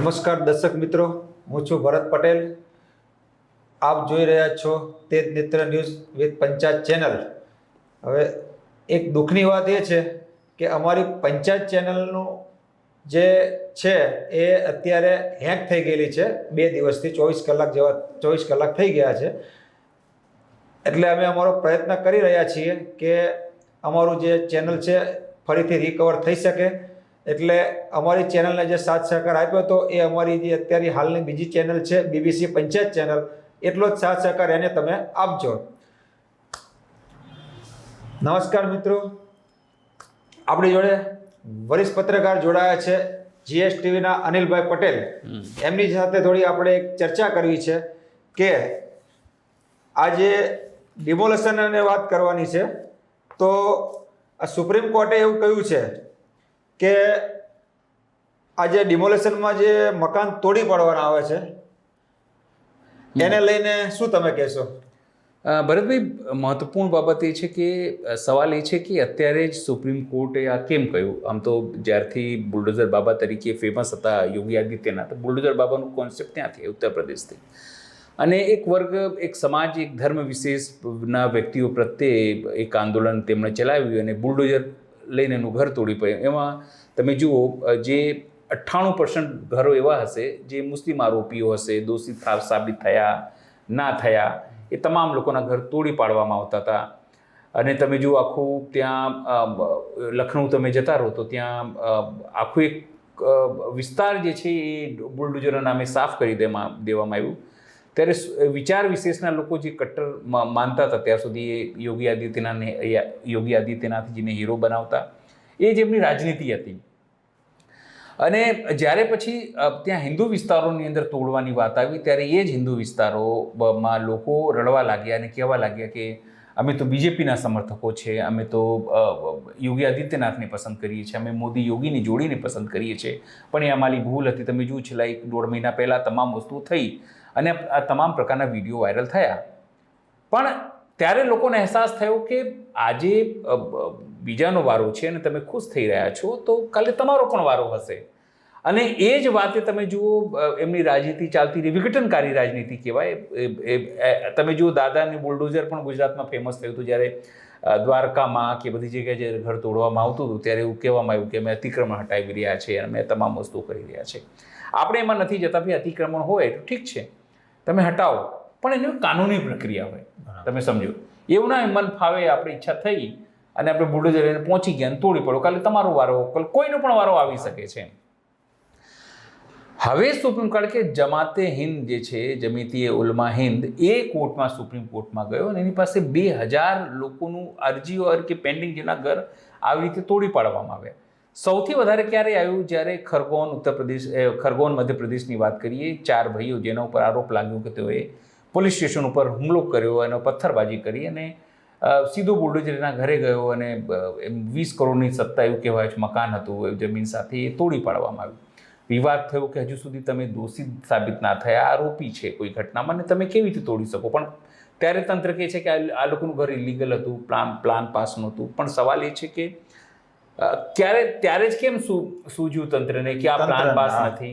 નમસ્કાર દર્શક મિત્રો, હું છું ભરત પટેલ. આપ જોઈ રહ્યા છો તેજ નેત્ર ન્યૂઝ વિથ પંચાયત ચેનલ. હવે એક દુઃખની વાત એ છે કે અમારી પંચાયત ચેનલનું જે છે એ અત્યારે હેક થઈ ગયેલી છે. 2 દિવસથી 24 કલાક થઈ ગયા છે. એટલે અમે અમારો પ્રયત્ન કરી રહ્યા છીએ કે અમારું જે ચેનલ છે ફરીથી રિકવર થઈ શકે. એટલે અમારી ચેનલને જે સાથ સહકાર આપ્યો હતો એ અમારી જે અત્યારે હાલની બીજી ચેનલ છે BBC પંચાયત ચેનલ, એટલો જ સાથ સહકાર એને તમે આપજો. નમસ્કાર મિત્રો, આપણી જોડે વરિષ્ઠ પત્રકાર જોડાયા છે GSTVના અનિલભાઈ પટેલ. એમની સાથે થોડી આપણે એક ચર્ચા કરવી છે કે આજે ડિમોલેશનની વાત કરવાની છે. તો આ સુપ્રીમ કોર્ટે એવું કહ્યું છે કે આજે ડિમોલેશનમાં જે મકાન તોડી પાડવાના આવે છે એને લઈને શું તમે કહેશો? ભરતભાઈ, મહત્વપૂર્ણ બાબત એ છે કે સવાલ એ છે કે અત્યારે જ સુપ્રીમ કોર્ટે આ કેમ કહ્યું? આમ તો જ્યારથી બુલડોઝર બાબા તરીકે ફેમસ હતા યોગી આદિત્યનાથ, બુલડોઝર બાબાનું કોન્સેપ્ટ ત્યાંથી ઉત્તર પ્રદેશથી, અને એક વર્ગ, એક સમાજ, એક ધર્મ વિશેષના વ્યક્તિઓ પ્રત્યે એક આંદોલન તેમણે ચલાવ્યું અને બુલડોઝર લઈને એનું ઘર તોડી પડ્યું. એમાં તમે જુઓ, જે 98% ઘરો એવા હશે જે મુસ્લિમ આરોપીઓ હશે, દોષિત સાબિત થયા ના થયા, એ તમામ લોકોના ઘર તોડી પાડવામાં આવતા હતા. અને તમે જુઓ આખું ત્યાં લખનઉ તમે જતા રહો તો ત્યાં આખું એક વિસ્તાર જે છે એ બુલડોઝરના નામે સાફ કરી દેવામાં આવ્યું. ત્યારે વિચાર વિશેષના લોકો જે કટ્ટર માનતા હતા ત્યાર સુધી એ યોગી આદિત્યનાથજીને હીરો બનાવતા, એ જ એમની રાજનીતિ હતી. અને જ્યારે પછી ત્યાં હિન્દુ વિસ્તારોની અંદર તોડવાની વાત આવી ત્યારે એ જ હિન્દુ વિસ્તારોમાં લોકો રડવા લાગ્યા અને કહેવા લાગ્યા કે અમે તો બીજેપીના સમર્થકો છે, અમે તો યોગી આદિત્યનાથને પસંદ કરીએ છીએ, અમે મોદી યોગીની જોડીને પસંદ કરીએ છીએ, પણ એ અમારી ભૂલ હતી. તમે જુઓ, છેલ્લા 1-1.5 મહિના પહેલાં તમામ વસ્તુઓ થઈ અને આ તમામ પ્રકારના વિડીયો વાયરલ થયા. પણ ત્યારે લોકોને અહેસાસ થયો કે આજે બીજાનો વારો છે અને તમે ખુશ થઈ રહ્યા છો તો કાલે તમારો પણ વારો હશે. અને એ જ વાતે તમે જુઓ, એમની રાજનીતિ ચાલતી રહી, વિઘટનકારી રાજનીતિ કહેવાય. તમે જુઓ, દાદાની બુલડોઝર પણ ગુજરાતમાં ફેમસ થયું હતું. જ્યારે દ્વારકામાં કે બધી જગ્યાએ જ્યારે ઘર તોડવામાં આવતું હતું ત્યારે એવું કહેવામાં આવ્યું કે અમે અતિક્રમણ હટાવી રહ્યા છીએ, અમે તમામ વસ્તુઓ કરી રહ્યા છીએ. આપણે એમાં નથી જતા. ભાઈ, અતિક્રમણ હોય તો ઠીક છે, તમે હટાવો, પણ એની કાનૂની પ્રક્રિયા હોય. તમે સમજો, એવું ના મન ફાવે આપણી ઈચ્છા થઈ અને આપણે બુલડોઝર લઈને પહોંચી ગયા અને તોડી પડો, કાલે તમારો વારો, કોઈનો પણ વારો આવી શકે છે. હવે સુપ્રીમ કોર્ટ કે જમાતે હિન્દ જે છે, જમીતી ઉલમા હિન્દ, એ કોર્ટમાં, સુપ્રીમ કોર્ટમાં ગયો અને એની પાસે 2000 લોકોનું અરજીઓ કે પેન્ડિંગ જેના ઘર આવી રીતે તોડી પાડવામાં આવ્યા. સૌથી વધારે ક્યારે આવ્યું? જ્યારે ખરગોન મધ્યપ્રદેશની વાત કરીએ. 4 ભાઈઓ જેના ઉપર આરોપ લાગ્યો કે તેઓએ પોલીસ સ્ટેશન ઉપર હુમલો કર્યો અને પથ્થરબાજી કરી અને સીધો બુલડોઝરના ઘરે ગયો અને 20 કરોડની સત્તા, એવું કહેવાય છે, મકાન હતું જમીન સાથે, એ તોડી પાડવામાં આવ્યું. વિવાદ થયો કે હજુ સુધી તમે દોષિત સાબિત ના થયા, આરોપી છે કોઈ ઘટનામાં, અને તમે કેવી રીતે તોડી શકો? પણ ત્યારે તંત્ર કહે છે કે આ લોકોનું ઘર ઇલીગલ હતું, પ્લાન પાસ નહોતું. પણ સવાલ એ છે કે ત્યારે જ કેમ સૂજ્યું તંત્રને કે આ પ્લાન પાસ નથી?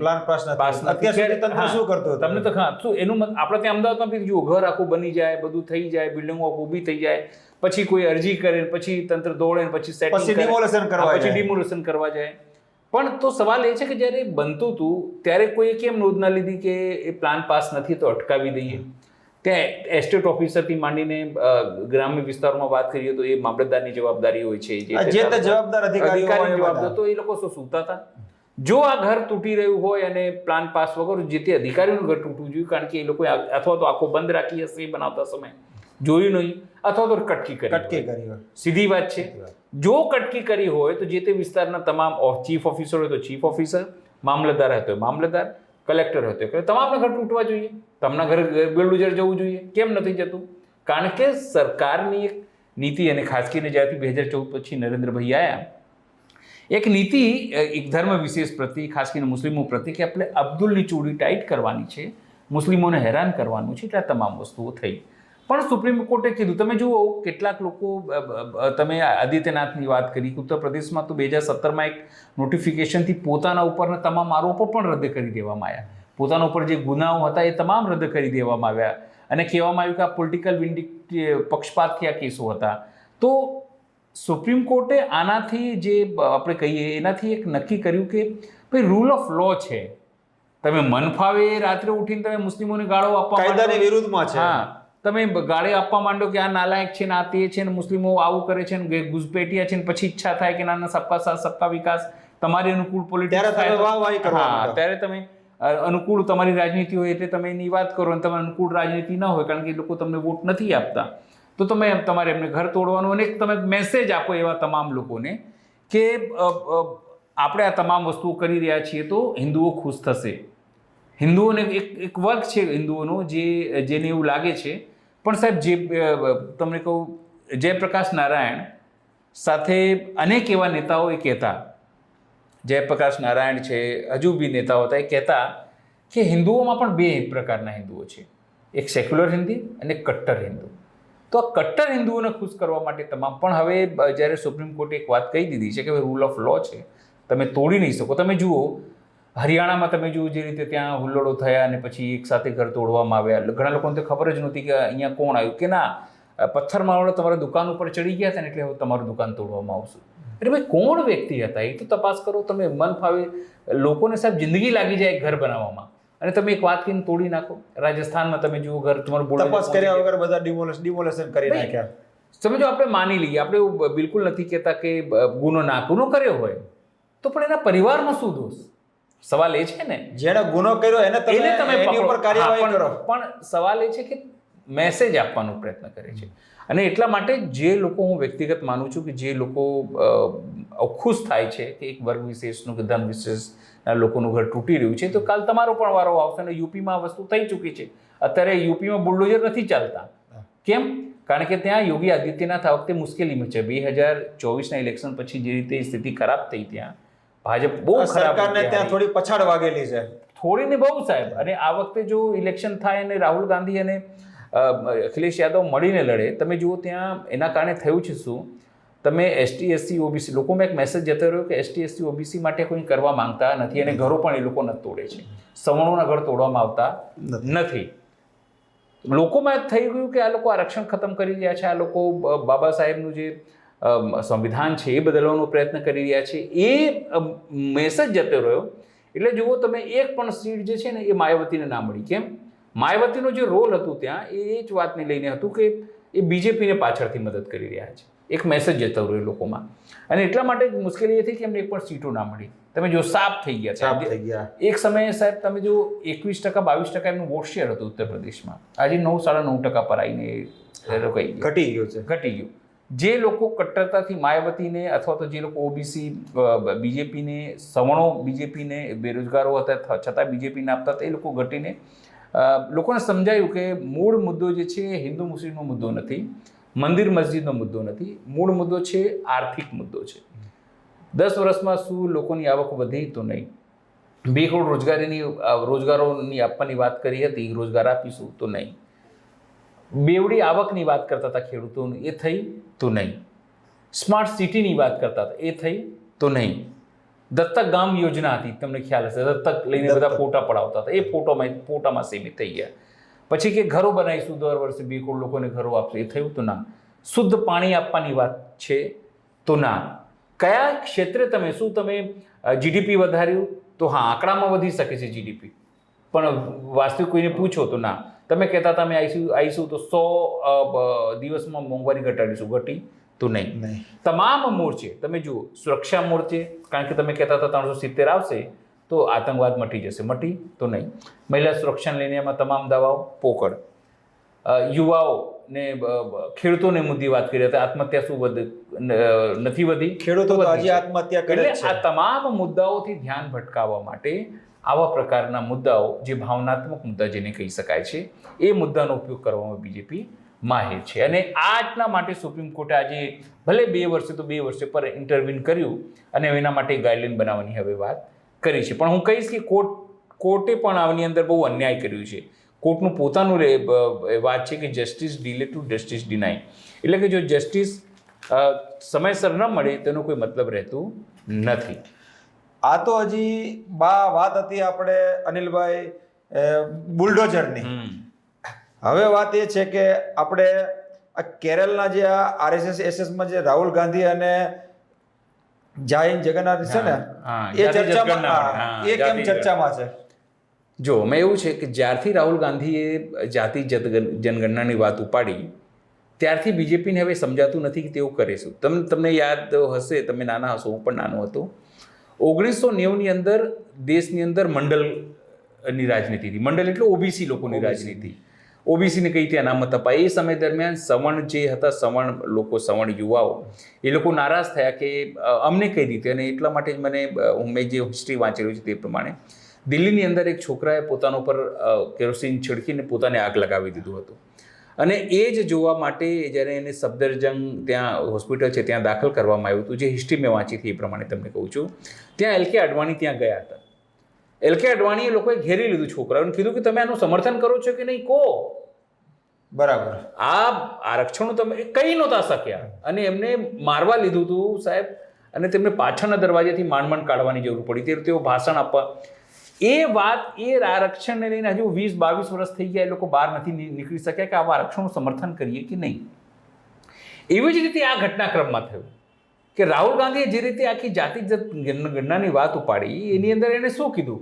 શું કરતો તમને તો શું એનું આપણે ત્યાં અમદાવાદમાં જુઓ, ઘર આખું બની જાય, બધું થઈ જાય, બિલ્ડિંગો આખું ઊભી થઈ જાય, પછી કોઈ અરજી કરે, પછી તંત્ર દોડે, પછી ડિમોલેશન કરવા જાય. પણ તો સવાલ એ છે કે જ્યારે બનતું હતું ત્યારે કોઈએ કેમ નોંધ ના લીધી કે એ પ્લાન પાસ નથી તો અટકાવી દઈએ? ત્યાં એસ્ટેટ ઓફિસરથી માંડીને ગ્રામ્ય વિસ્તારોમાં વાત કરીએ તો એ મામલતદારની જવાબદારી હોય છે, જવાબદાર અધિકારી જવાબદાર. તો એ લોકો શું સૂતા હતા? જો આ ઘર તૂટી રહ્યું હોય અને પ્લાન પાસ વગર, જે તે અધિકારીનું ઘર તૂટવું જોઈએ, કારણ કે એ લોકો અથવા તો આખો બંધ રાખી હશે એ બનાવતા સમય, જોયું નહીં, અથવા તો કટકી કરી. સીધી વાત છે. જો કટકી કરી હોય તો જે તે વિસ્તારના તમામ ચીફ ઓફિસર હોય તો ચીફ ઓફિસર, મામલતદાર હોય તો મામલતદાર, કલેક્ટર હોય તો તમામના ઘર તૂટવા જોઈએ, તમારા ઘરે બુલડોઝર જવું જોઈએ. કેમ નથી જતું? કારણ કે સરકારની એક નીતિ, અને ખાસ કરીને જ્યારથી 2014 પછી નરેન્દ્રભાઈ આવ્યા, એક નીતિ, એક ધર્મ વિશેષ પ્રતિ, ખાસ કરીને મુસ્લિમો પ્રતિ, કે આપણે અબ્દુલની ચોરી ટાઈટ કરવાની છે, મુસ્લિમોને હેરાન કરવાનું છે, એટલે આ તમામ વસ્તુઓ થઈ. પણ સુપ્રીમ કોર્ટે કીધું, તમે જુઓ કેટલાક લોકો, તમે આદિત્યનાથની વાત કરી, ઉત્તર પ્રદેશમાં તો 2017માં એક નોટિફિકેશનથી પોતાના ઉપરના તમામ આરોપો પણ રદ કરી દેવામાં આવ્યા. પોતાના ઉપર જે ગુનાઓ હતા એ તમામ રદ કરી દેવામાં આવ્યા અને કહેવામાં આવ્યું કે આ પોલિટિકલ પક્ષપાતથી આ કેસો હતા. તો સુપ્રીમ કોર્ટે આનાથી જે આપણે કહીએ એનાથી એક નક્કી કર્યું કે ભાઈ રૂલ ઓફ લો છે. તમે મન ફાવે રાત્રે ઉઠીને તમે મુસ્લિમોને ગાળો આપવા કાયદાની વિરુદ્ધમાં છે. હા, તમે ગાળે આપવા માંડો કે આ નાલાયક છે ને આ તે છે ને મુસ્લિમો આવું કરે છે ને ઘૂસપેટિયા છે ને પછી ઈચ્છા થાય કે નાના સબકા સાથ સબકા વિકાસ તમારી અનુકૂળ પોલિટિક્સ ત્યારે તમે વાહવાહી કરવા માંડો. ત્યારે તમે અનુકૂળ તમારી રાજનીતિ હોય એટલે તમે એની વાત કરો અને તમારી અનુકૂળ રાજનીતિ ન હોય કારણ કે એ લોકો તમને વોટ નથી આપતા તો તમે તમારે એમને ઘર તોડવાનું અને તમે મેસેજ આપો એવા તમામ લોકોને કે આપણે આ તમામ વસ્તુઓ કરી રહ્યા છીએ તો હિન્દુઓ ખુશ થશે. હિન્દુઓને એક વર્ગ છે હિન્દુઓનો જેને એવું લાગે છે. પણ સાહેબ જે તમને કહું, જયપ્રકાશ નારાયણ સાથે અનેક એવા નેતાઓ એ કહેતા, જયપ્રકાશ નારાયણ છે, હજુ બી નેતાઓ હતા, એ કહેતા કે હિન્દુઓમાં પણ બે પ્રકારના હિન્દુઓ છે, એક સેક્યુલર હિન્દી અને કટ્ટર હિન્દુ. તો આ કટ્ટર હિન્દુઓને ખુશ કરવા માટે તમામ, પણ હવે જ્યારે સુપ્રીમ કોર્ટે એક વાત કહી દીધી છે કે રૂલ ઓફ લો છે, તમે તોડી નહીં શકો. તમે જુઓ હરિયાણામાં, તમે જુઓ જે રીતે ત્યાં હુલ્લડો થયા અને પછી એક સાથે ઘર તોડવામાં આવ્યા. ઘણા લોકોને તો ખબર જ નહોતી કે અહીંયા કોણ આવ્યું, કે ના પથ્થરમારો તમારા દુકાન ઉપર ચડી ગયા હતા ને એટલે હવે તમારું દુકાન તોડવામાં આવશું. એટલે ભાઈ કોણ વ્યક્તિ હતા એ તો તપાસ કરો. તમે મન ફાવે લોકોને સાહેબ જિંદગી લાગી જાય ઘર બનાવવામાં અને તમે એક વાત કહીને તોડી નાખો. રાજસ્થાનમાં તમે જુઓ ઘર તમારું તપાસ કર્યા વગર બધા ડિમોલેશન કરી નાખ્યા. સમજો આપણે માની લઈએ, આપણે બિલકુલ નથી કહેતા કે ગુનો કર્યો હોય તો પણ એના પરિવારમાં શું દોષ? સવાલ એ છે ને, જેણે ગુનો કર્યો એને તમે એની ઉપર કાર્યવાહી કરો. પણ સવાલ એ છે કે મેસેજ આપવાનો પ્રયત્ન કરે છે. અને એટલા માટે જે લોકો, હું વ્યક્તિગત માનું છું કે જે લોકો ખુશ થાય છે કે એક વર્ગ વિશેષનું કે ધન વિશેષના લોકોનું ઘર તૂટી રહ્યું છે, તો કાલ તમારો પણ વારો આવશે. અને યુપીમાં આ વસ્તુ થઈ ચૂકી છે. અત્યારે યુપીમાં બુલડોઝર નથી ચાલતા. કેમ? કારણ કે ત્યાં યોગી આદિત્યનાથ આ વખતે મુશ્કેલીમાં છે. 2024ના ઇલેક્શન પછી જે રીતે સ્થિતિ ખરાબ થઈ, ત્યાં ભાજપ બહુ ખરાબ, સરકારને ત્યાં થોડી પછાડ વાગેલી છે, થોડી ને બહુ સાહેબ. અને આ વખતે જો ઇલેક્શન થાય અને રાહુલ ગાંધી અને અખિલેશ યાદવ મળીને લડે, તમે જુઓ ત્યાં એના કારણે થયું છે શું, તમે એસટી એસસી ઓબીસી લોકોમાં એક મેસેજ જતો રહ્યો કે એસટી એસસી ઓબીસી માટે કોઈ કરવા માંગતા નથી અને ઘરો પણ એ લોકો નથી તોડે છે. સવર્ણોના ઘર તોડવામાં આવતા નથી. લોકોમાં થઈ ગયું કે આ લોકો આરક્ષણ ખતમ કરી રહ્યા છે, આ લોકો બાબા સાહેબનું જે સંવિધાન છે એ બદલવાનો પ્રયત્ન કરી રહ્યા છે, એ મેસેજ જતો રહ્યો. એટલે જુઓ તમે એક પણ સીટ જે છે ને એ માયાવતીને ના મળી. કેમ? માયાવતીનો જે રોલ હતું ત્યાં એ જ વાતને લઈને હતું કે એ બીજેપીને પાછળથી મદદ કરી રહ્યા છે. એક મેસેજ જતો રહ્યો લોકોમાં અને એટલા માટે મુશ્કેલી એ થઈ કે એમને એક પણ સીટો ના મળી. તમે જો સાફ થઈ ગયા. એક સમયે સાહેબ તમે જો 21% 22% એમનું વોટ શેર હતું ઉત્તર પ્રદેશમાં, આજે 9.5% પર આવીને ઘટી ગયું. જે લોકો કટ્ટરતાથી માયાવતીને અથવા તો જે લોકો ઓબીસી બીજેપીને, સવર્ણો બીજેપીને, બેરોજગારો હતા છતાં બીજેપીને આપતા હતા, એ લોકો ઘટીને લોકોને સમજાયું કે મૂળ મુદ્દો જે છે એ હિન્દુ મુસ્લિમનો મુદ્દો નથી, મંદિર મસ્જિદનો મુદ્દો નથી, મૂળ મુદ્દો છે આર્થિક મુદ્દો છે. 10 વર્ષમાં શું લોકોની આવક વધી? તો નહીં. 2 કરોડ રોજગારોની આપવાની વાત કરી હતી, રોજગાર આપીશું તો નહીં. બેવડી આવકની વાત કરતા હતા ખેડૂતોની, એ થઈ તો નહીં. સ્માર્ટ સિટીની વાત કરતા હતા, એ થઈ તો નહીં. દત્તક ગામ યોજના હતી, તમને ખ્યાલ હશે, દત્તક લઈને બધા ફોટા પડાવતા હતા, એ ફોટામાં સીમિત થઈ ગયા. પછી કે ઘરો બનાવીશું દર વર્ષે 2 કરોડ લોકોને ઘરો આપશે, એ થયું તો ના. શુદ્ધ પાણી આપવાની વાત છે તો ના. કયા ક્ષેત્રે તમે જીડીપી વધાર્યું? તો હા, આંકડામાં વધી શકે છે જીડીપી, પણ વાસ્તવિક કોઈને પૂછો તો ના. તમે કહેતા તમે આવીશું તો 100 દિવસમાં મોંઘવારી ઘટાડીશું, ઘટી તો નહીં. તમામ મોરચે તમે જુઓ, સુરક્ષા મોરચે, કારણ કે તમે કહેતા હતા 370 આવશે તો આતંકવાદ મટી જશે, મટી તો નહીં. મહિલા સુરક્ષાને લઈને એમાં તમામ દાવાઓ પોકળ. યુવાઓને, ખેડૂતોને મુદ્દે વાત કરી હતી, આત્મહત્યા શું નથી વધી? ખેડૂતો હજી આત્મહત્યા કરે છે. આ તમામ મુદ્દાઓથી ધ્યાન ભટકાવવા માટે આવા પ્રકારના મુદ્દાઓ, જે ભાવનાત્મક મુદ્દા જેને કહી શકાય છે, એ મુદ્દાનો ઉપયોગ કરવામાં બીજેપી માહિર છે. અને આટલા માટે સુપ્રીમ કોર્ટે આજે ભલે 2 વર્ષે તો 2 વર્ષે પર ઇન્ટરવીન કર્યું અને એના માટે ગાઈડલાઈન બનાવવાની હવે વાત કરી છે. પણ હું કહીશ કે કોર્ટે પણ આની અંદર બહુ અન્યાય કર્યું છે. કોર્ટનું પોતાનું વાત છે કે justice delay to justice deny, એટલે કે જો જસ્ટિસ સમયસર ન મળે તેનો કોઈ મતલબ રહેતું નથી. આ તો હજી વાત હતી આપણે અનિલભાઈ બુલડોઝરની. હવે વાત એ છે કે આપણે આ કેરળના જે આ RSS-માં જે રાહુલ ગાંધી અને જગન્નાથ છે ને, એ ચર્ચામાં એ કેમ ચર્ચામાં છે? જો મેં એવું છે કે જ્યારથી રાહુલ ગાંધીએ જાતિ જનગણનાની વાત ઉપાડી ત્યારથી બીજેપીને હવે સમજાતું નથી કે તેઓ કરે શું. તમને યાદ હશે, તમે નાના હશો, હું પણ નાનો હતો, 1990ની અંદર દેશની અંદર મંડળની રાજનીતિ હતી. મંડળ એટલે ઓબીસી લોકોની રાજનીતિ. ઓબીસીને કઈ રીતે અનામત અપાય. એ સમય દરમિયાન સવર્ણ જે હતા, સવર્ણ લોકો, સવર્ણ યુવાઓ, એ લોકો નારાજ થયા કે અમને કઈ રીતે. અને એટલા માટે જ મેં જે હિસ્ટ્રી વાંચેલું છે તે પ્રમાણે દિલ્હીની અંદર એક છોકરાએ પોતાના ઉપર કેરોસીન છિડકીને પોતાને આગ લગાવી દીધું હતું. અને એ જ જોવા માટે જ્યારે એને સફદરજંગ ત્યાં હોસ્પિટલ છે ત્યાં દાખલ કરવામાં આવ્યું હતું. જે હિસ્ટ્રી મેં વાંચી હતી એ પ્રમાણે તમને કહું છું. ત્યાં LK અડવાણી ત્યાં ગયા હતા. LK અડવાણીએ લોકોએ ઘેરી લીધું છોકરાઓને, કીધું કે તમે આનું સમર્થન કરો છો કે નહીં, કહો. બરાબર. આ આરક્ષણો તમે કહી નહોતા શક્યા અને એમને મારવા લીધું હતું સાહેબ. અને તેમને પાછળના દરવાજેથી માંડ કાઢવાની જરૂર પડી. તેઓ ભાષણ આપવા, એ વાત, એ આરક્ષણને લઈને હજુ 20-22 વર્ષ થઈ ગયા, એ લોકો બહાર નથી નીકળી શક્યા કે આવા આરક્ષણનું સમર્થન કરીએ કે નહીં. એવી જ રીતે આ ઘટનાક્રમમાં થયું કે રાહુલ ગાંધીએ જે રીતે આખી જાતિ ગણનાની વાત ઉપાડી, એની અંદર એને શું કીધું,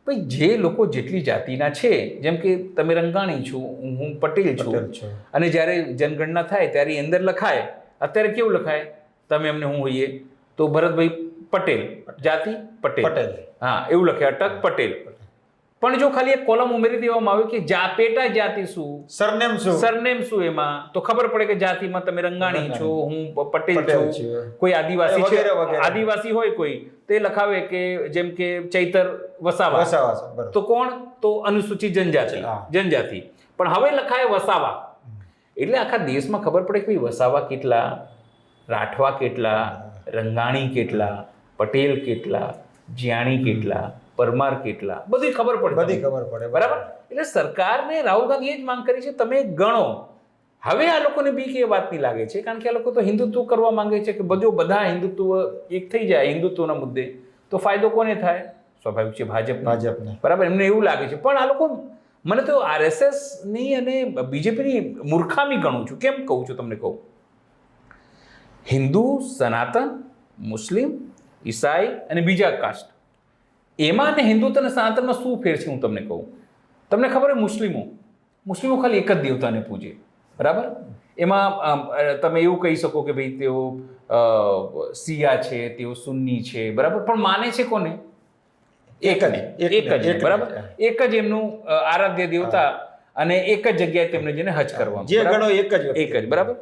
ભાઈ જે લોકો જેટલી જાતિના છે, જેમ કે તમે રંગાણી છો, હું પટેલ છું, અને જ્યારે જનગણના થાય ત્યારે અંદર લખાય, અત્યારે કેવું લખાય, તમે એમને હું હોઈએ તો ભરતભાઈ પટેલ, જાતિ પટેલ, હા એવું લખે, અટક પટેલ. પણ જો ખાલી એક કોલમ ઉમેરી દેવામાં આવે કે પેટા જાતિ શું, સરનેમ શું, એમાં તો ખબર પડે કે જાતિમાં તમે રંગાણી છો, હું પટેલ છું, કોઈ આદિવાસી છે, આદિવાસી હોય કોઈ, તે લખાવે કે જેમ કે ચૈતર વસાવા, તો કોણ, તો અનુસૂચિત જનજાતિ. પણ હવે લખાય વસાવા. એટલે આખા દેશમાં ખબર પડે કે વસાવા કેટલા, રાઠવા કેટલા, રંગાણી કેટલા, પટેલ કેટલા, જ્યાણી કેટલા, પરમાર કેટલા, બધી ખબર પડે. બરાબર. એટલે સરકારને રાહુલ ગાંધીએ જ માંગ કરી છે, તમે ગણો. હવે આ લોકોને બીક એ વાતની લાગે છે, કારણ કે આ લોકો તો હિન્દુત્વ કરવા માંગે છે કે બધા હિન્દુત્વ એક થઈ જાય હિન્દુત્વના મુદ્દે, તો ફાયદો કોને થાય? સ્વાભાવિક છે ભાજપને. બરાબર, એમને એવું લાગે છે. પણ આ લોકો, મને તો RSSની અને બીજેપીની મૂર્ખામી ગણું છું. કેમ કહું છું તમને કહું, હિન્દુ, સનાતન, મુસ્લિમ, ઈસાઈ અને બીજા કાસ્ટ, એમાં ને હિન્દુત્વ અને સનાતનમાં શું ફેર છે હું તમને કહું. તમને ખબર હોય, મુસ્લિમો ખાલી એક જ દેવતાને પૂજે. બરાબર. એમાં તમે એવું કહી શકો કે ભાઈ તેઓ શિયા છે, તેઓ સુન્ની છે, બરાબર, પણ માને છે કોને? એક જ. બરાબર. એક જ એમનું આરાધ્ય દેવતા, અને એક જ જગ્યાએ તેમને જેને હજ કરવાનું, એક જ. બરાબર.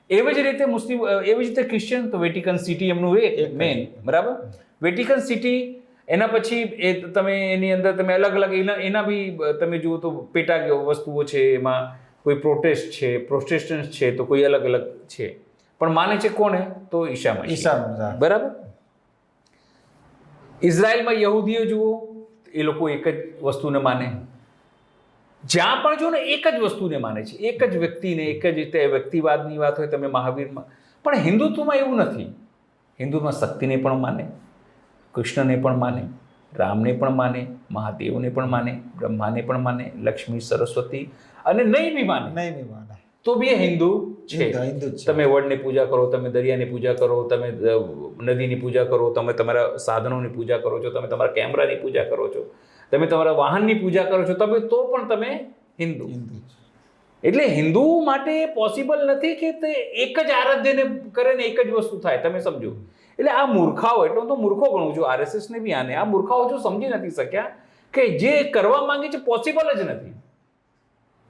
એવી જ રીતે મુસ્લિમ, એવી જ રીતે ક્રિશ્ચિયન, તો વેટિકન સિટી એમનું એક મેન. બરાબર. વેટિકન સિટી, એના પછી એ તમે એની અંદર તમે અલગ એના બી તમે જુઓ તો પેટા વસ્તુઓ છે. એમાં કોઈ પ્રોટેસ્ટન્ટ છે, તો કોઈ અલગ છે, પણ માને છે કોને? તો ઈસા. બરાબર. ઇઝરાયલમાં યહૂદીઓ જુઓ, એ લોકો એક જ વસ્તુને માને. જ્યાં પણ જો ને એક જ વસ્તુને માને છે, એક જ વ્યક્તિને, એક જ રીતે વ્યક્તિવાદની વાત હોય, તમે મહાવીરમાં. પણ હિન્દુત્વમાં એવું નથી. હિન્દુમાં શક્તિને પણ માને, કૃષ્ણને પણ માને, રામને પણ માને, મહાદેવને પણ માને, બ્રહ્માને પણ માને, લક્ષ્મી, સરસ્વતી, અને નહીં બી માને તો બી હિન્દુ છે. તમે વડની પૂજા કરો, તમે દરિયાની પૂજા કરો, તમે નદીની પૂજા કરો, તમે તમારા સાધનોની પૂજા કરો છો, તમે તમારા કેમેરાની પૂજા કરો છો, તમે તમારા વાહનની પૂજા કરો છો, તો પણ તમે હિન્દુ. એટલે હિન્દુ માટે પોસિબલ નથી કે તે એક જ આરાધ્યને કરે ને એક જ વસ્તુ થાય. તમે સમજો. એટલે આ મૂર્ખાઓ, એટલે હું તો મૂર્ખો ગણું છું RSSને બી. આને આ મૂર્ખાઓ જો સમજી નથી શક્યા કે જે કરવા માંગે છે પોસિબલ જ નથી.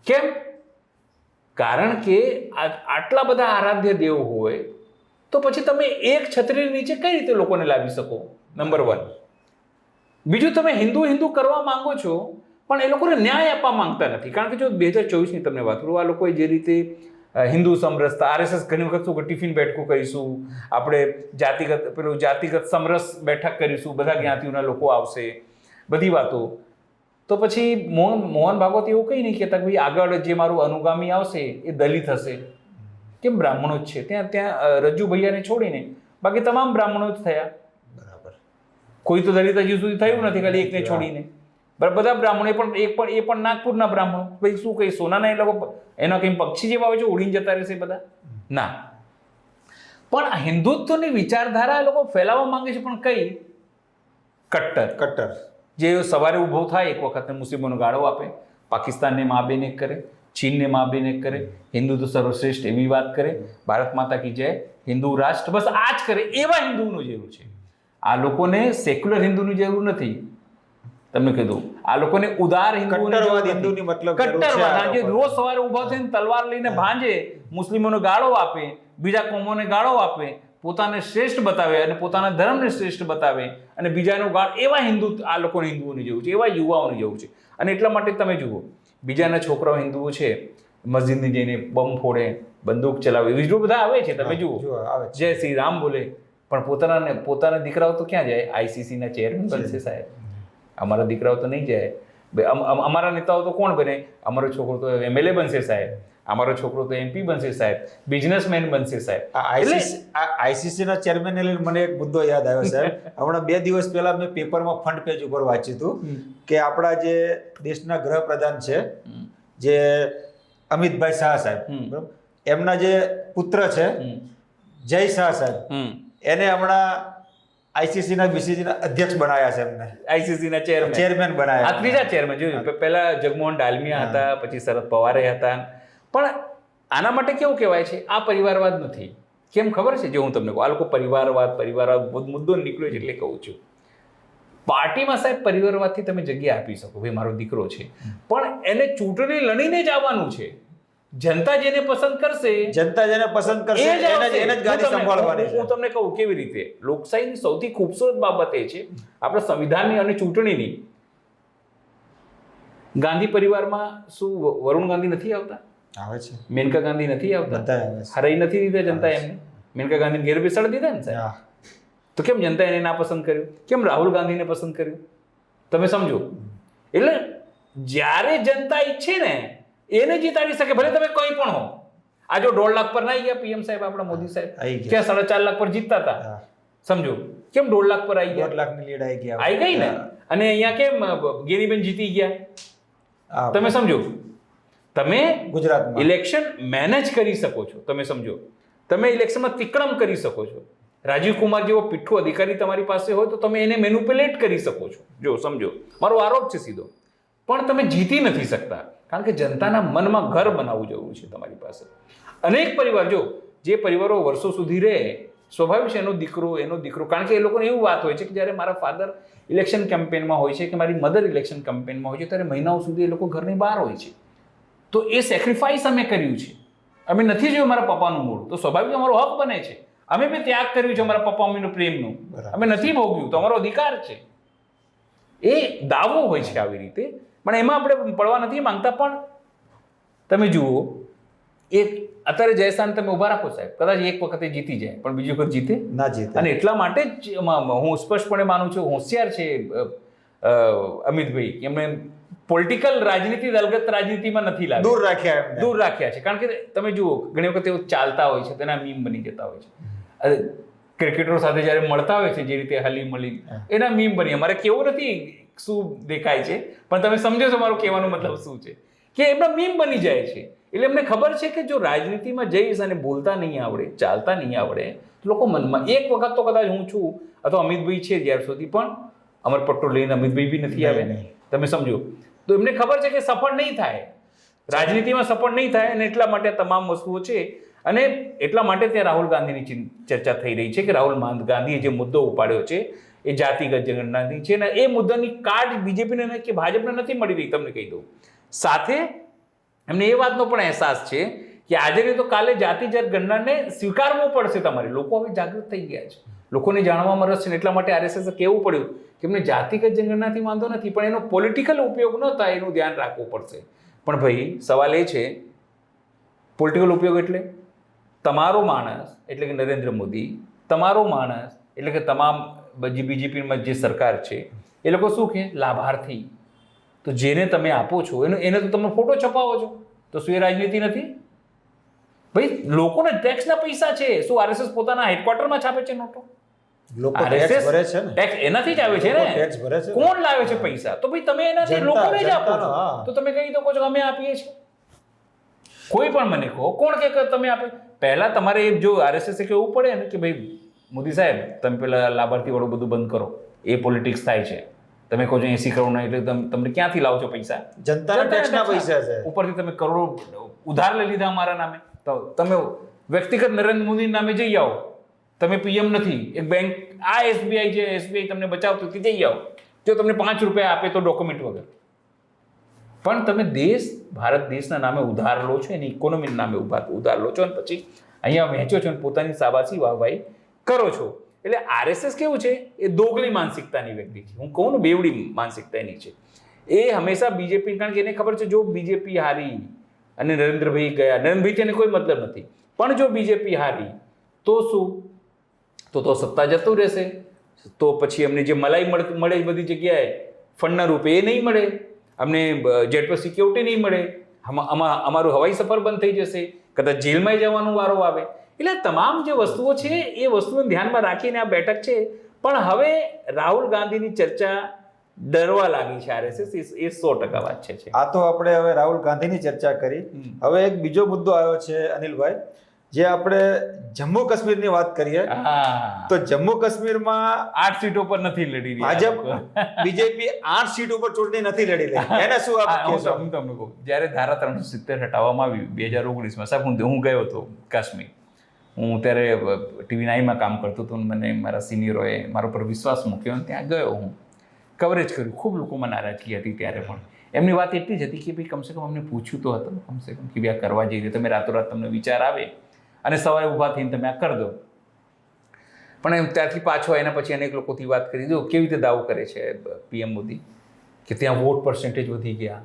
કેમ? કારણ કે આટલા બધા આરાધ્ય દેવ હોય તો પછી તમે એક છત્રી નીચે કઈ રીતે લોકોને લાવી શકો? નંબર 1. બીજું, તમે હિન્દુ કરવા માંગો છો, પણ એ લોકોને ન્યાય આપવા માંગતા નથી. કારણ કે જો 2024ની તમને વાત કરું, આ લોકોએ જે રીતે હિન્દુ સમરસતા, RSS ઘણી વખત શું ટિફિન બેઠકો કરીશું, આપણે જાતિગત સમરસ બેઠક કરીશું, બધા જ્ઞાતિઓના લોકો આવશે, બધી વાતો. તો પછી મોહન ભાગવત એવું કંઈ નહીં કહેતા કે ભાઈ આગળ જે મારું અનુગામી આવશે એ દલિત હશે. કેમ બ્રાહ્મણો જ છે ત્યાં રજ્જુ ભૈયાને છોડીને બાકી તમામ બ્રાહ્મણો જ થયા. બરાબર. કોઈ તો દલિત હજી સુધી થયું નથી, ખાલી એકને છોડીને. બરાબર, બધા બ્રાહ્મણો એ પણ નાગપુરના બ્રાહ્મણો. ભાઈ શું કઈ સોનાના એ લોકો એના કંઈ પક્ષી જેવા હોય છે, ઉડીને જતા રહેશે બધા? ના. પણ આ હિન્દુત્વની વિચારધારા એ લોકો ફેલાવવા માંગે છે, પણ કઈ? કટ્ટર. જે સવારે ઊભો થાય એક વખત મુસ્લિમોનો ગાળો આપે, પાકિસ્તાનને મા બેન એક કરે, ચીનને મા બેન એક કરે, હિન્દુ તો સર્વશ્રેષ્ઠ એવી વાત કરે, ભારત માતા કી જય, હિન્દુ રાષ્ટ્ર, બસ આ જ કરે. એવા હિન્દુનું જરૂર છે. આ લોકોને સેક્યુલર હિન્દુની જરૂર નથી. તમને કીધું, આ લોકોને ઉદાર હિન્દુની મતલબ કટ્ટરવાદ, જે રોજ સવારે ઊભા થઈને તલવાર લઈને ભાંજે, મુસ્લિમોને ગાળો આપે, બીજા કોમોને ગાળો આપે, પોતાને શ્રેષ્ઠ બતાવે અને પોતાના ધર્મને શ્રેષ્ઠ બતાવે અને બીજાનો ગાળ, એવા હિન્દુ આ લોકોને હિન્દુઓની જેવું છે, એવા યુવાઓની જેવું છે. અને એટલા માટે તમે જુઓ, બીજાના છોકરાઓ હિન્દુઓ છે, મસ્જિદની જઈને બમ ફોડે, બંદૂક ચલાવે, વિડીયો બધા આવે છે, તમે જુઓ, જય શ્રી રામ બોલે, પણ પોતાના દીકરાઓ તો ક્યાં જાય? આઈસીસીના ચેરમેન બનશે સાહેબ. અમારા દીકરાઓ તો નહીં જાય. અમારા નેતાઓ તો કોણ બને? અમારો છોકરો તો એમએલએ બનશે સાહેબ, અમારો છોકરો તો એમપી બનશે સાહેબ, બિઝનેસમેન બનશે સાહેબ. આઈસીસીના ચેરમેનને લઈને મને એક મુદ્દો યાદ આવ્યો સાહેબ. હમણાં 2 દિવસ પહેલા મેં પેપરમાં ફ્રન્ટ પેજ ઉપર વાંચ્યું હતું કે આપણા જે દેશના ગૃહપ્રધાન છે, જે અમિતભાઈ શાહ સાહેબ, બરાબર, એમના જે પુત્ર છે જય શાહ સાહેબ, એને હમણાં આઈસીસીના બીસીસીના અધ્યક્ષ બનાવ્યા છે. એમને આઈસીસીના ચેરમેન બનાવ્યા. આ ત્રીજા ચેરમેન જોયું. પહેલા જગમોહન ડાલમિયા હતા, પછી શરદ પવારે હતા. પણ આના માટે કેવું કહેવાય છે? આ પરિવારવાદ નથી. કેમ ખબર છે? જો હું તમને કહું, આ લોકો પરિવારવાદ મુદ્દો નીકળ્યો છે એટલે કહું છું. પાર્ટીમાં સાહેબ પરિવારવાદથી તમે જગ્યા આપી શકો, ભાઈ મારો દીકરો છે, પણ એને ચૂંટણી લડીને જ આવવાનું છે. જનતા જેને પસંદ કરશે, એને જ ગાદી સંભાળવાની છે. હું તમને કહું કેવી રીતે. લોકશાહીની સૌથી ખૂબસૂરત બાબત એ છે, આપણા સંવિધાનની અને ચૂંટણીની. ગાંધી પરિવારમાં શું વરુણ ગાંધી નથી આવતા? આવે છે. મેનકા ગાંધી નથી આવતા? હરાઈ નથી દીધા જનતા એમને? મેનકા ગાંધીને ઘેર બેસાડી દીધા ને સાહેબ. તો કેમ જનતા એને ના પસંદ કર્યું? કેમ રાહુલ ગાંધીને પસંદ કર્યું? તમે સમજો. એટલે જ્યારે જનતા ઈચ્છે ને એને જીતાડી શકે, ભલે તમે કોઈ પણ હો. આ જો 1.5 લાખ પર ના ગયા પીએમ સાહેબ, આપણા મોદી સાહેબ, ક્યાં 4.5 લાખ પર જીતતા હતા? સમજો, કેમ 1.5 લાખ પર આવી ગયા? 1.5 લાખની લીડ આવી ગઈ ને. અને અહીંયા કેમ ગેરીબેન જીતી ગયા? તમે સમજો, તમે ગુજરાતમાં ઇલેક્શન મેનેજ કરી શકો છો. તમે સમજો, તમે ઇલેક્શનમાં તિકડમ કરી શકો છો. રાજીવ કુમાર જેવો પીઠ્ઠુ અધિકારી તમારી પાસે હોય તો તમે એને મેન્યુપ્યુલેટ કરી શકો છો. જો સમજો, મારો આરોપ છે સીધો. પણ તમે જીતી નથી શકતા, કારણ કે જનતાના મનમાં ઘર બનાવવું જરૂર છે તમારી પાસે. અનેક પરિવાર, જો જે પરિવારો વર્ષો સુધી રહે, સ્વાભાવિક છે એનો દીકરો, કારણ કે એ લોકોને એવું વાત હોય છે કે જ્યારે મારા ફાધર ઇલેક્શન કેમ્પેનમાં હોય છે કે મારી મધર ઇલેક્શન કેમ્પેનમાં હોય છે, ત્યારે મહિનાઓ સુધી એ લોકો ઘરની બહાર હોય છે. તો એ સેક્રિફાઈસ અમે કર્યું છે. અમે નથી જોયું મારા પપ્પાનું મૂળ, તો સ્વાભાવિક અમારો હક બને છે. અમે બી ત્યાગ કર્યું છે અમારા પપ્પા મમ્મીનું પ્રેમનું, અમે નથી ભોગ્યું, તો અમારો અધિકાર છે. એ દાવો હોય છે આવી રીતે. પણ એમાં આપણે પડવા નથી માંગતા. પણ તમે જુઓ, અત્યારે જયશાન તમે ઉભા રાખો સાહેબ, કદાચ એક વખતે જીતી જાય, પણ બીજી વખત જીતે ના જીતે. અને એટલા માટે જ હું સ્પષ્ટપણે માનું છું, હોશિયાર છે અમિતભાઈ. એમણે પોલિટિકલ રાજનીતિ, દલગત રાજનીતિમાં નથી લાવી, દૂર રાખ્યા છે. કારણ કે તમે જુઓ, ઘણી વખત એવું ચાલતા હોય છે, તેના મીમ બની જતા હોય છે. ક્રિકેટરો સાથે જ્યારે મળતા હોય છે, જે રીતે હલી મળી, એના મીમ બની. અમારે કેવું નથી શું દેખાય છે, પણ તમે સમજો છો મારું કહેવાનો મતલબ શું છે, કે એમના મીમ બની જાય છે. એટલે એમને ખબર છે કે જો રાજનીતિમાં જઈશ અને બોલતા નહીં આવડે, ચાલતા નહીં આવડે, લોકો મનમાં એક વખત તો કદાચ હું છું અથવા અમિતભાઈ છે જ્યાર સુધી, પણ અમરપટ્ટો લઈને અમિતભાઈ બી નથી આવે. તમે સમજો, તો એમને ખબર છે કે સફળ નહીં થાય, રાજનીતિમાં સફળ નહીં થાય. અને એટલા માટે તમામ વસ્તુઓ છે. અને એટલા માટે ત્યાં રાહુલ ગાંધીની ચર્ચા થઈ રહી છે કે રાહુલ ગાંધીએ જે મુદ્દો ઉપાડ્યો છે એ જાતિગત જનગણનાની છે, અને એ મુદ્દાની કાર્ડ બીજેપીને કે ભાજપને નથી મળી રહી. તમને કહી દઉં, સાથે એમને એ વાતનો પણ અહેસાસ છે કે આજે નહીં તો કાલે જાતિગત ગણનાને સ્વીકારવું પડશે તમારે. લોકો હવે જાગૃત થઈ ગયા છે, લોકોને જાણવામાં રસ છે. એટલા માટે આરએસએસ કહેવું પડ્યું કે એમને જાતિગત જનગણનાથી વાંધો નથી, પણ એનો પોલિટિકલ ઉપયોગ ન થાય એનું ધ્યાન રાખવું પડશે. પણ ભાઈ સવાલ એ છે, પોલિટિકલ ઉપયોગ એટલે તમારો માણસ, એટલે કે નરેન્દ્ર મોદી, તમારો માણસ એટલે કે તમામ બીજેપીમાં જે સરકાર છે, એ લોકો શું કહે? લાભાર્થી. તો જેને તમે આપો છો એને તો તમે ફોટો છપાવો છો, તો શું એ રાજનીતિ નથી? ભાઈ લોકોને ટેક્સના પૈસા છે. શું આરએસએસ પોતાના હેડક્વાર્ટરમાં છાપે છે નોટો? લોકો ટેક્સ ભરે છે ને, ટેક્સ એનાથી જ આવે છે ને. ટેક્સ ભરે છે. કોણ લાવે છે પૈસા? તો ભાઈ તમે એનાથી લોકોને જ આપો છો. હા. તો તમે કહી દો છો અમે આપીએ છીએ. કોઈ પણ મને કહો, કોણ કે તમે આપે? પહેલા તમારે જો આરએસએસ કહેવું પડે ને કે ભાઈ મોદી સાહેબ તમે પેલા લાભાર્થી વાળું બધું બંધ કરો, એ પોલિટિક્સ થાય છે. તમે કહો છો 80 કરોડના, એટલે તમને ક્યાંથી લાવો છો પૈસા? જનતાના ટેક્સના પૈસા છે. ઉપરથી તમે કરોડો ઉધાર લઈ લીધા અમારા નામે. તો તમે વ્યક્તિગત નરેન્દ્ર મોદી નામે જઈ આવો. તમે પીએમ નથી, એક બેંક આ એસબીઆઈ છે, એસબીઆઈ તમને બચાવતું કે જઈ આવો. જો તમને 5 રૂપિયા આપે તો ડોક્યુમેન્ટ વગર. પણ તમે ભારત દેશના નામે ઉધાર લો છો, એની ઇકોનોમીના નામે ઉધાર લો છો, અને પછી અહીંયા વહેંચો છો અને પોતાની સાબાસી વાહવાહી કરો છો. એટલે આરએસએસ કેવું છે? એ દોગલી માનસિકતાની વ્યક્તિ છે. હું કહું ને, બેવડી માનસિકતા એની છે. એ હંમેશા બીજેપી, કારણ કે એને ખબર છે જો બીજેપી હારી અને નરેન્દ્રભાઈ ગયા, નરેન્દ્રભાઈ તેને કોઈ મતલબ નથી, પણ જો બીજેપી હારી તો શું? તો સત્તા જતું રહેશે. તો પછી અમને જે મલાઈ મળે બધી જગ્યાએ ફંડના રૂપે એ નહીં મળે, અમને જેટ પર સિક્યોરિટી નહીં મળે, અમારું હવાઈ સફર બંધ થઈ જશે, કદાચ જેલમાં જવાનો વારો આવે. એટલે તમામ જે વસ્તુઓ છે એ વસ્તુઓને ધ્યાનમાં રાખીને આ બેઠક છે. પણ હવે રાહુલ ગાંધીની ચર્ચા ડરવા લાગી છે આરએસએસ, એ 100% વાત છે. આ તો આપણે હવે રાહુલ ગાંધીની ચર્ચા કરી. હવે એક બીજો મુદ્દો આવ્યો છે અનિલભાઈ, જે આપણે જમ્મુ કાશ્મીરની વાત કરીએ તો જમ્મુ કાશ્મીરમાં 8 સીટો પર નથી લડી રહી ભાજપ. બીજેપી 8 સીટ ઉપર ચૂંટણી નથી લડી રહી. એને શું આપ કહેશો? હું તમને કહું, જ્યારે ધારા 370 હટાવવામાં આવ્યું 2019માં, સાહેબ હું ગયો હતો કાશ્મીર. હું ત્યારે TV9માં કામ કરતો હતો. મને મારા સિનિયરોએ મારા પર વિશ્વાસ મૂક્યો અને ત્યાં ગયો. હું કવરેજ કર્યું. ખૂબ લોકોમાં નારાજગી હતી ત્યારે, પણ એમની વાત એટલી જ હતી કે ભાઈ કમસે કમ અમને પૂછ્યું તો હતું કમસે કમ કે ભાઈ આ કરવા જઈએ. તમે રાતોરાત તમને વિચાર આવે અને સવારે ઊભા થઈને તમે આ કરી દો. પણ એમ ત્યારથી પાછો એના પછી અનેક લોકોથી વાત કરી દો કેવી રીતે દાવો કરે છે પીએમ મોદી કે ત્યાં વોટ પર્સન્ટેજ વધી ગયા,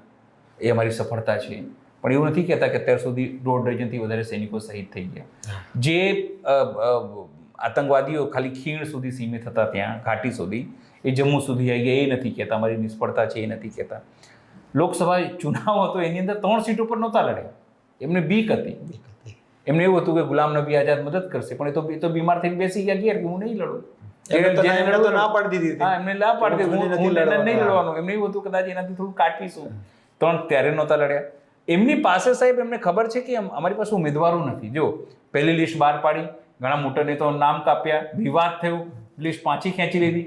એ અમારી સફળતા છે. પણ એવું નથી કહેતા કે અત્યાર સુધી 1.5 ડઝનથી વધારે સૈનિકો શહીદ થઈ ગયા. જે આતંકવાદીઓ ખાલી ખીણ સુધી સીમિત હતા, ત્યાં ઘાટી સુધી, એ જમ્મુ સુધી આવી ગયા, એ નથી કહેતા. અમારી નિષ્ફળતા છે એ નથી કહેતા. લોકસભા ચુનાવ હતો એની અંદર 3 સીટો પર નહોતા લડ્યા. એમને બીક હતી. એમને એવું હતું કે ગુલામ નબી આઝાદ મદદ કરશે, પણ એ તો બીમાર થઈને બેસી ગયા કે હું નહીં લડું. ના પાડી દીધી. હા, એમને ના પાડી દીધી, નહીં લડવાનું. એમને એવું હતું કદાચ એનાથી થોડું કાઢીશું. ત્યારે નહોતા લડ્યા. એમની પાસે સાહેબ એમને ખબર છે કે અમારી પાસે ઉમેદવારો નથી. જો પહેલી લિસ્ટ બહાર પાડી, ઘણા મોટા નેતાઓ નામ કાપ્યા, વિવાદ થયો, લિસ્ટ પાછી ખેંચી લીધી.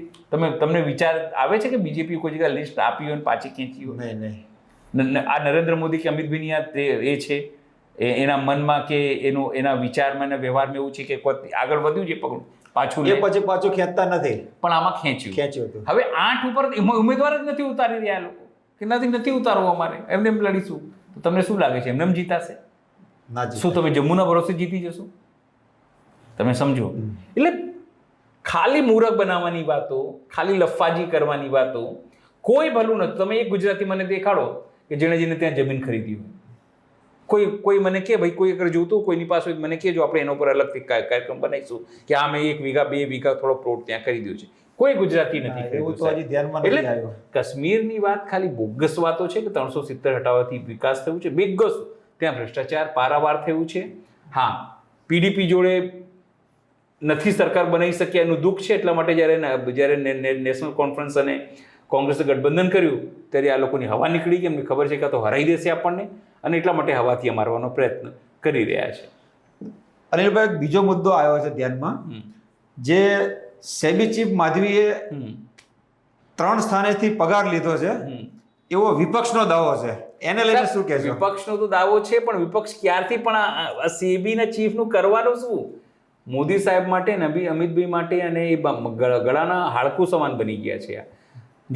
તમને વિચાર આવે છે કે બીજેપી કોઈ જગ્યાએ લિસ્ટ આપી હોય અને પાછી ખેંચી હોય? નહીં. આ નરેન્દ્ર મોદી કે અમિતભાઈની એ છે એના મનમાં કે એના વિચારમાં એના વ્યવહારમાં એવું છે કે આગળ વધ્યું છે પગલું, પાછું ખેંચતા નથી. પણ આમાં ખેંચ્યું હતું. હવે 8 ઉપર ઉમેદવાર જ નથી ઉતારી રહ્યા લોકો કે નથી ઉતારવું અમારે, એમને એમ લડીશું. તો તમને શું લાગે છે એમને એમ જીતાશે? શું તમે જમ્મુના ભરોસે જીતી જશો? તમે સમજો. એટલે ખાલી મૂરખ બનાવવાની વાતો, ખાલી લફાજી કરવાની વાતો, કોઈ ભલું નથી. તમે એક ગુજરાતી મને દેખાડો કે જેને ત્યાં જમીન ખરીદી હોય. કોઈ મને કે ભાઈ કોઈ અગર જોતું કોઈની પાસે મને કહેજો, આપણે એના ઉપર અલગથી કાર્યક્રમ બનાવીશું કે આ મેં 1 વીઘા 2 વીઘા થોડો પ્લોટ ત્યાં ખરીદ્યો છે. કોઈ ગુજરાતી નથી. એવું તો હજી ધ્યાનમાં નથી આવ્યું. કાશ્મીરની વાત ખાલી બોગસ વાતો છે કે 370 હટાવવાથી વિકાસ થયું છે, બોગસ. ત્યાં ભ્રષ્ટાચાર પારાવાર થયું છે. હા, પીડીપી જોડે નથી સરકાર બનાવી શક્યા એનું દુઃખ છે. એટલા માટે જ્યારે નેશનલ કોન્ફરન્સ અને કોંગ્રેસે ગઠબંધન કર્યું ત્યારે આ લોકોની હવા નીકળી ગઈ. એમને ખબર છે કે તો હરાઈ દેશે આપણને, અને એટલા માટે હવાથી મારવાનો પ્રયત્ન કરી રહ્યા છે. અનિલભાઈ, બીજો મુદ્દો આવ્યો છે ધ્યાનમાં, જે સેબી ચીફ માધવીએ 3 સ્થાનેથી પગાર લીધો છે એવો વિપક્ષનો દાવો છે. એને લઈને શું કહેશો? વિપક્ષનો તો દાવો છે, પણ વિપક્ષ ક્યારથી પણ સેબીના ચીફનું કરવાનું શું? મોદી સાહેબ માટે, અમિતભાઈ માટે અને એ ગળાના હાડકું સમાન બની ગયા છે.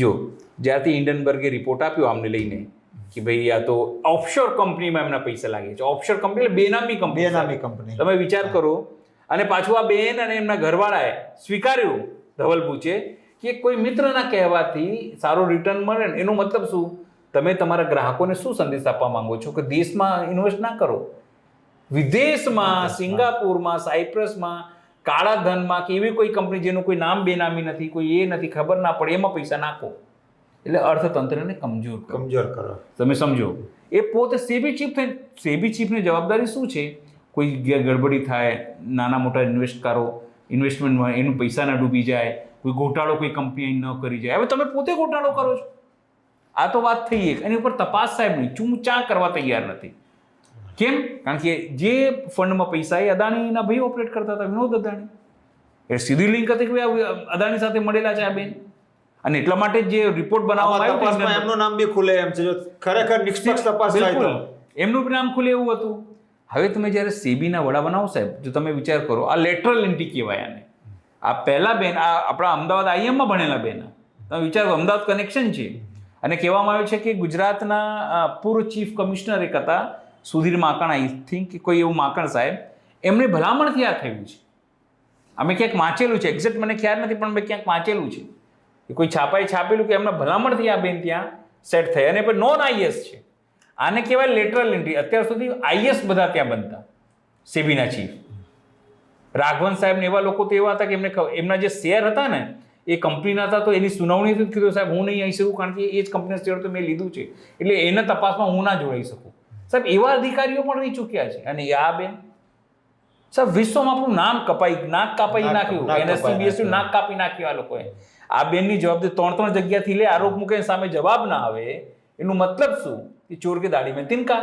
જો જ્યારથી હિન્ડનબર્ગે રિપોર્ટ આપ્યો આમને લઈને કે ભાઈ આ તો ઓફશોર કંપનીમાં એમના પૈસા લાગે છે. ઓફશોર કંપની એટલે બેનામી કંપની. તમે વિચાર કરો. અને પાછું આ બેન અને એમના ઘરવાળાએ સ્વીકાર્યું, ધવલ પૂછે, કે કોઈ મિત્રના કહેવાથી સારું રિટર્ન મળે ને એનો મતલબ શું? તમે તમારા ગ્રાહકોને શું સંદેશ આપવા માંગો છો કે દેશમાં ઇન્વેસ્ટ ના કરો, વિદેશમાં, સિંગાપુરમાં, સાયપ્રસમાં, કાળા ધનમાં કે એવી કોઈ કંપની જેનું કોઈ નામ બેનામી નથી, કોઈ એ નથી, ખબર ના પડે, એમાં પૈસા નાખો. એટલે અર્થતંત્રને કમજોર કરો. કમજોર કરો. તમે સમજો, એ પોતે સેબી ચીફની જવાબદારી શું છે? કોઈ ગડબડી થાય, નાના મોટા ઇન્વેસ્ટમેન્ટમાં એનું પૈસા ના ડૂબી જાય, કોઈ ગોટાળો કોઈ કંપની ન કરી જાય. હવે તમે પોતે ગોટાળો કરો છો. આ તો વાત થઈ એક. એની ઉપર તપાસ સાહેબની ચૂંચા કરવા તૈયાર નથી. કેમ? કારણ કે જે ફંડમાં પૈસા એ અદાણીના ભાઈ ઓપરેટ કરતા હતા, વિનોદ અદાણી. એ સીધી લિંક હતી કે અદાણી સાથે મળેલા છે આ બેન, અને એટલા માટે જે રિપોર્ટ બનાવવામાં આવ્યો તપાસમાં એમનું નામ બી ખુલે એમ છે. જો ખરેખર નિષ્પક્ષ તપાસ થાય તો એમનું બી નામ ખુલે એવું હતું. હવે તમે જ્યારે સેબીના વડા બનાવો સાહેબ, જો તમે વિચાર કરો, આ લેટરલ એન્ટ્રી કહેવાય આને. આ પહેલા બેન, આ આપણા અમદાવાદ આઈએમમાં ભણેલા બેન, તમે વિચાર કરો, અમદાવાદ કનેક્શન છે. અને કહેવામાં આવ્યું છે કે ગુજરાતના પૂર્વ ચીફ કમિશનર એક હતા, સુધીર માકણ, આઈ થિંક કે કોઈ એવું માકણ સાહેબ, એમને ભલામણથી આ થયું છે. અમે ક્યાંક વાંચેલું છે, એક્ઝેક્ટ મને ખ્યાલ નથી, પણ મેં ક્યાંક વાંચેલું છે કે કોઈ છાપાએ છાપેલું કે એમના ભલામણથી આ બેન ત્યાં સેટ થઈ. અને પણ નોન આઈએસ છે. આને કહેવાય લેટરલ એન્ટ્રી. અત્યાર સુધી આઈએસ બધા ત્યાં બનતા, સેબીના ચીફ રાઘવન સાહેબ ને એવા લોકો તો એવા હતા કે એમના જે શેર હતા ને એ કંપનીના હતા, તો એની સુનાવણી હતી. કીધું સાહેબ હું નહીં આવી શકું, કારણ કે એ જ કંપનીના શેર તો મેં લીધું છે, એટલે એને તપાસમાં હું ના જોડાઈ શકું. સાહેબ એવા અધિકારીઓ પણ રહી ચૂક્યા છે. અને આ બેન સાહેબ વિશ્વમાં આપણું નામ નાક કાપાઈ નાખ્યું. NSE નાક કાપી નાખ્યું આ લોકોએ. આ બેનની જવાબદારી 3 જગ્યાથી લે, આરોપ મૂકે, સામે જવાબ ના આવે, એનું મતલબ શું? કે ચોર કે દાઢી મેં તિનકા.